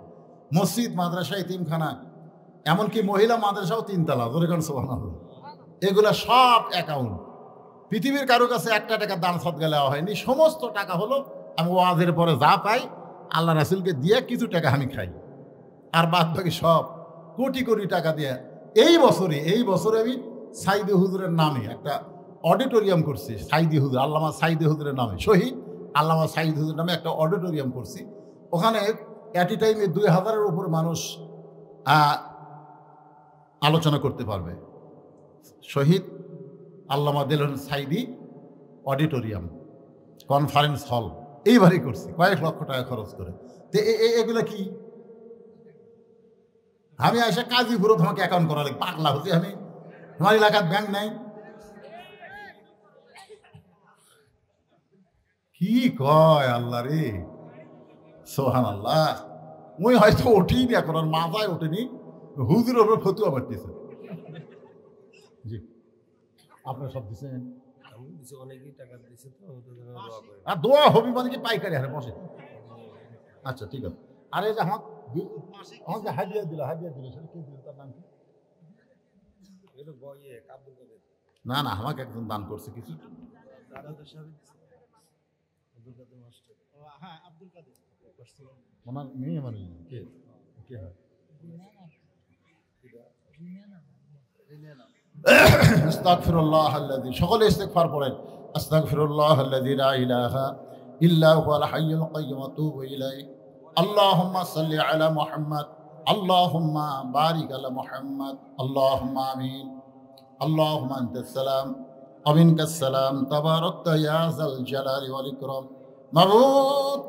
[SPEAKER 1] মসজিদ, মাদ্রাসা, ইতিমখানা, এমনকি মহিলা মাদ্রাসাও 3 তলা, ধরে সুবহানাল্লাহ। এগুলা সব অ্যাকাউন্ট। পৃথিবীর কারো কাছে 1 টাকা দান সদকা দেওয়া হয়নি। সমস্ত টাকা হলো আমি ওয়াজের পরে যা পাই আল্লাহ রাসূলকে দিয়ে কিছু টাকা আমি খাই, আর বাদ বাকি সব কোটি কোটি টাকা দিয়ে। এই বছরে আমি সাইদি হুজুরের নামে একটা অডিটোরিয়াম করছি। সাইদি হুজুর, আল্লামা সাইদি হুজুরের নামে, শহীদ আল্লামা সাইদি হুজুর নামে একটা অডিটোরিয়াম করছি। ওখানে অ্যাট এ টাইমে 2000-এর উপর মানুষ আলোচনা করতে পারবে। শহীদ আল্লামা দেলন সাইদি অডিটোরিয়াম, কনফারেন্স হল, এইবারই করছি কয়েক লক্ষ টাকা খরচ করে। তো এগুলো কি আমি এসে কাজীপুরও তোমাকে অ্যাকাউন্ট করা লাগে? পাগলা হচ্ছে আমি, তোমার এলাকার ব্যাংক নাই? কি কয় আল্লাহ রে, সুবহানাল্লাহ। ওই হয়তো ওঠেনি, এখন আর মাথায় ওঠেনি, হুজুরের উপর ফতুয়া মারতেছে। জি, আপনার সব দিচ্ছেন, আর দোয়া হবি মানে কি পাইকারি হারে বসে? আচ্ছা ঠিক আছে। আরে যে আমাকে হাদিয়া দিল, সেটা কি দিল, তার নাম কি? না না, আমাকে একজন দান করছে কিছু। ওনার মেয়ে মানে কে কে হয়? আস্তাগফিরুল্লাহাল্লাযী, সকলে ইস্তিগফার পড়েন। আস্তাগফিরুল্লাহাল্লাযী লা ইলাহা ইল্লা হুয়াল হাইয়ুল কাইয়্যুম ওয়া আতুবু ইলাইহি। আল্লাহুম্মা সাল্লি আলা মুহাম্মাদ, আল্লাহুম্মা বারিক আলা মুহাম্মাদ, আল্লাহুম্মা আমিন। আল্লাহুম্মা আনতাস সালাম ওয়া মিনকাস সালাম, তাবারাকতা ইয়া যাল জালালি ওয়াল ইকরাম। মাবুদ,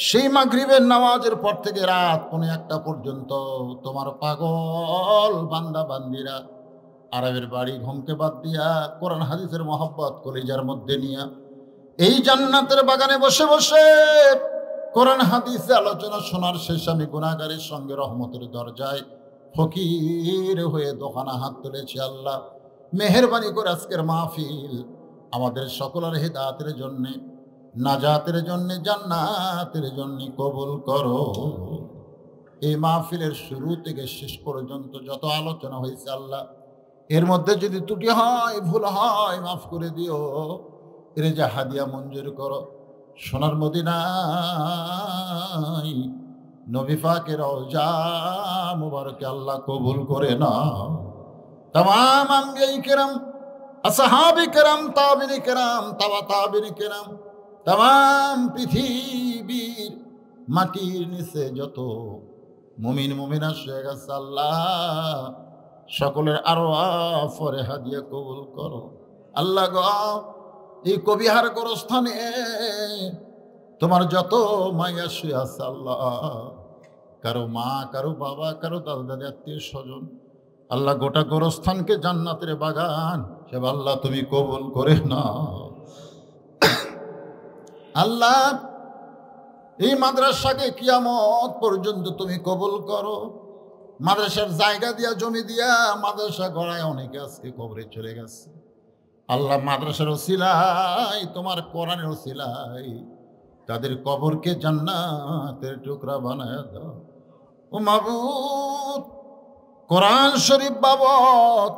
[SPEAKER 1] সেই মাগরিবের নামাজের পর থেকে রাত 1:15 পর্যন্ত তোমার পাগল বান্দা বান্দিরা আরবের বাড়ি ঘুমকে বাদ দিয়া কোরআন হাদিসের মহব্বত কলিজার মধ্যে নিয়া এই জান্নাতের বাগানে বসে বসে কোরআন হাদিসে আলোচনা শোনার শেষ আমি গুনাহগারের সঙ্গে রহমতের দরজায় ফকির হয়ে দোকানা হাত তুলেছি। আল্লাহ মেহেরবানি করে আজকের মাহফিল আমাদের সকলের হিদায়াতের জন্যে, নাজাতের জন্যে, জান্নাতের জন্যে কবুল করো। এই মাহফিলের শুরু থেকে শেষ পর্যন্ত যত আলোচনা হয়েছে আল্লাহ, এর মধ্যে যদি ত্রুটি হয়, ভুল হয়, মাফ করে দিও। এর যা হাদিয়া মঞ্জুর করো। সোনার মদিনায় নবী পাকের রওজা মুবারকে আল্লাহ কবুল করে না। तमाम আম্বিয়ায়ে কেরাম, আসহাবে কেরাম, তাবিঈনে কেরাম, তাবিঈনে কেরাম, तमाम পৃথিবীর মাটির নিচে যত মুমিন মুমিনা শুয়ে গেছে আল্লাহ, সকলের আরওয়াহ ফরেহা দিয়ে কবুল করো। আল্লাহ গো, এই কবিহার গোরস্থানে তোমার যত মায়া শুয়ে আছে আল্লাহ, কারো মা, কারো বাবা, কারো দাদা দাদি, আত্মীয় স্বজন, আল্লাহ গোটা গোরস্থানকে জান্নাতের বাগান সে আল্লাহ তুমি কবুল করে না। আল্লাহ এই মাদ্রাসাকে কিয়ামত পর্যন্ত তুমি কবুল করো। মাদ্রাসার জায়গা দিয়া, জমি দিয়া মাদ্রাসা গড়ায় অনেকে আজকে কবরে চলে গেছে। আল্লাহ মাদ্রাসার ওসিলায়, তোমার কোরআনের ওসিলায় তাদের কবরকে জান্নাতের টুকরা বানায় দাও। ও মাবুদ, কোরআন শরীফ বাবদ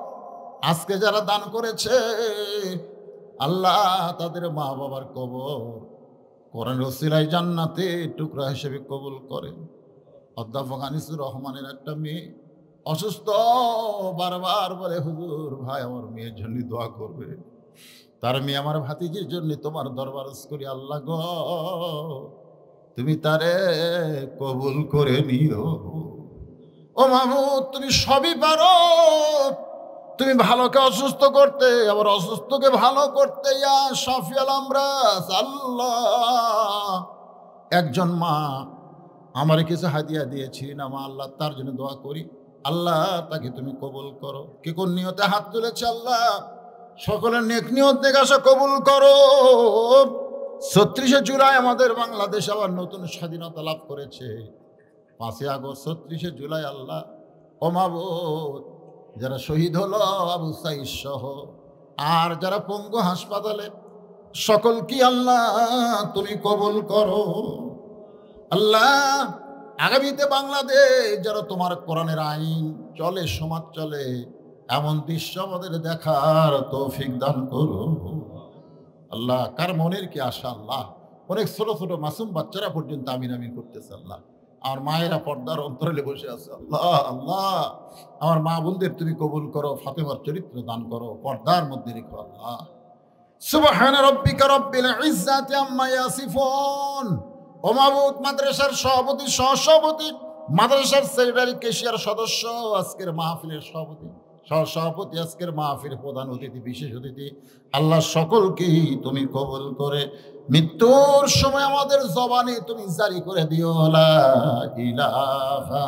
[SPEAKER 1] আজকে যারা দান করেছে আল্লাহ তাদের মা বাবার কবর কোরআনের ওসিলায় জান্নাতে টুকরা হিসেবে কবুল করেন। অধ্যাপক আনিসুর রহমানের একটা মেয়ে অসুস্থ, বারবার বলে হুজুর ভাই আমার মেয়ের জন্য দোয়া করবে। তার মেয়ে আমার ভাতিজির জন্য তোমার দরবার করি, আল্লাহ গো তুমি তারে কবুল করে নিও। ও মাহমুদ, তুমি সবই পারো, তুমি ভালোকে অসুস্থ করতে, আবার অসুস্থকে ভালো করতে। ইয়া শাফিউল আমরাস, আল্লাহ একজন মা আমার কিছু হাদিয়া দিয়েছি না মা, আল্লাহ তার জন্য দোয়া করি, আল্লাহ তাকে তুমি কবুল করো। কে কোন নিয়তে হাত তুলেছে আল্লাহ সকলের নেক নিয়ত নেকাশা কবুল করো। ৩৬শে জুলাই আমাদের বাংলাদেশ আবার নতুন স্বাধীনতা লাভ করেছে। ৫ই আগস্ট ৩৬শে জুলাই আল্লাহ ও মাবুদ, যারা শহীদ হলো আবু সাঈদ সহ আর যারা পঙ্গু হাসপাতালে, সকল কি আল্লাহ তুমি কবুল করো। আল্লাহ আগামীতে বাংলাদেশ যারা তোমার কোরআনের আইন চলে, সমাজ চলে, এমন দৃশ্য আমাদের দেখার তৌফিক দান করো। আল্লাহ কার মনের কি আশা, আল্লাহ অনেক ছোট ছোট মাসুম বাচ্চারা পর্যন্ত আমিন আমিন করতেছে। আল্লাহ আমার মায়েরা পর্দার অন্তরালে বসে আছে, আল্লাহ আল্লাহ আমার মা বোনদের তুমি কবুল করো, ফাতেমার চরিত্র দান করো, পর্দার মধ্যে রেখো। আল্লাহ সুবহান রাব্বিকা রাব্বিল ইজ্জাতি আম্মা ইয়াসিফুন। ও মাবুদ, মাদ্রাসার সভাপতি, সহসভাপতি, মাদ্রাসার সেক্রেটারি, কেশিয়ার সদস্য, আজকের মাহফিলের সভাপতি, সহসভাপতি, আজকের মাহফিলের প্রধান অতিথি, বিশেষ অতিথি, আল্লাহ সকলকেই তুমি কবুল করে মৃত্যুর সময় আমাদের জবানে তুমি জারি করে দিও লা ইলাহা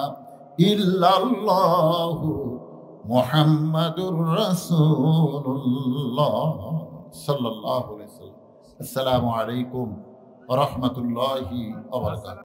[SPEAKER 1] ইল্লাল্লাহু মুহাম্মাদুর রাসূলুল্লাহ সাল্লাল্লাহু আলাইহি ওয়াসাল্লাম। আসসালামু আলাইকুম ওয়া রাহমাতুল্লাহি ওয়া বারাকাতুহু।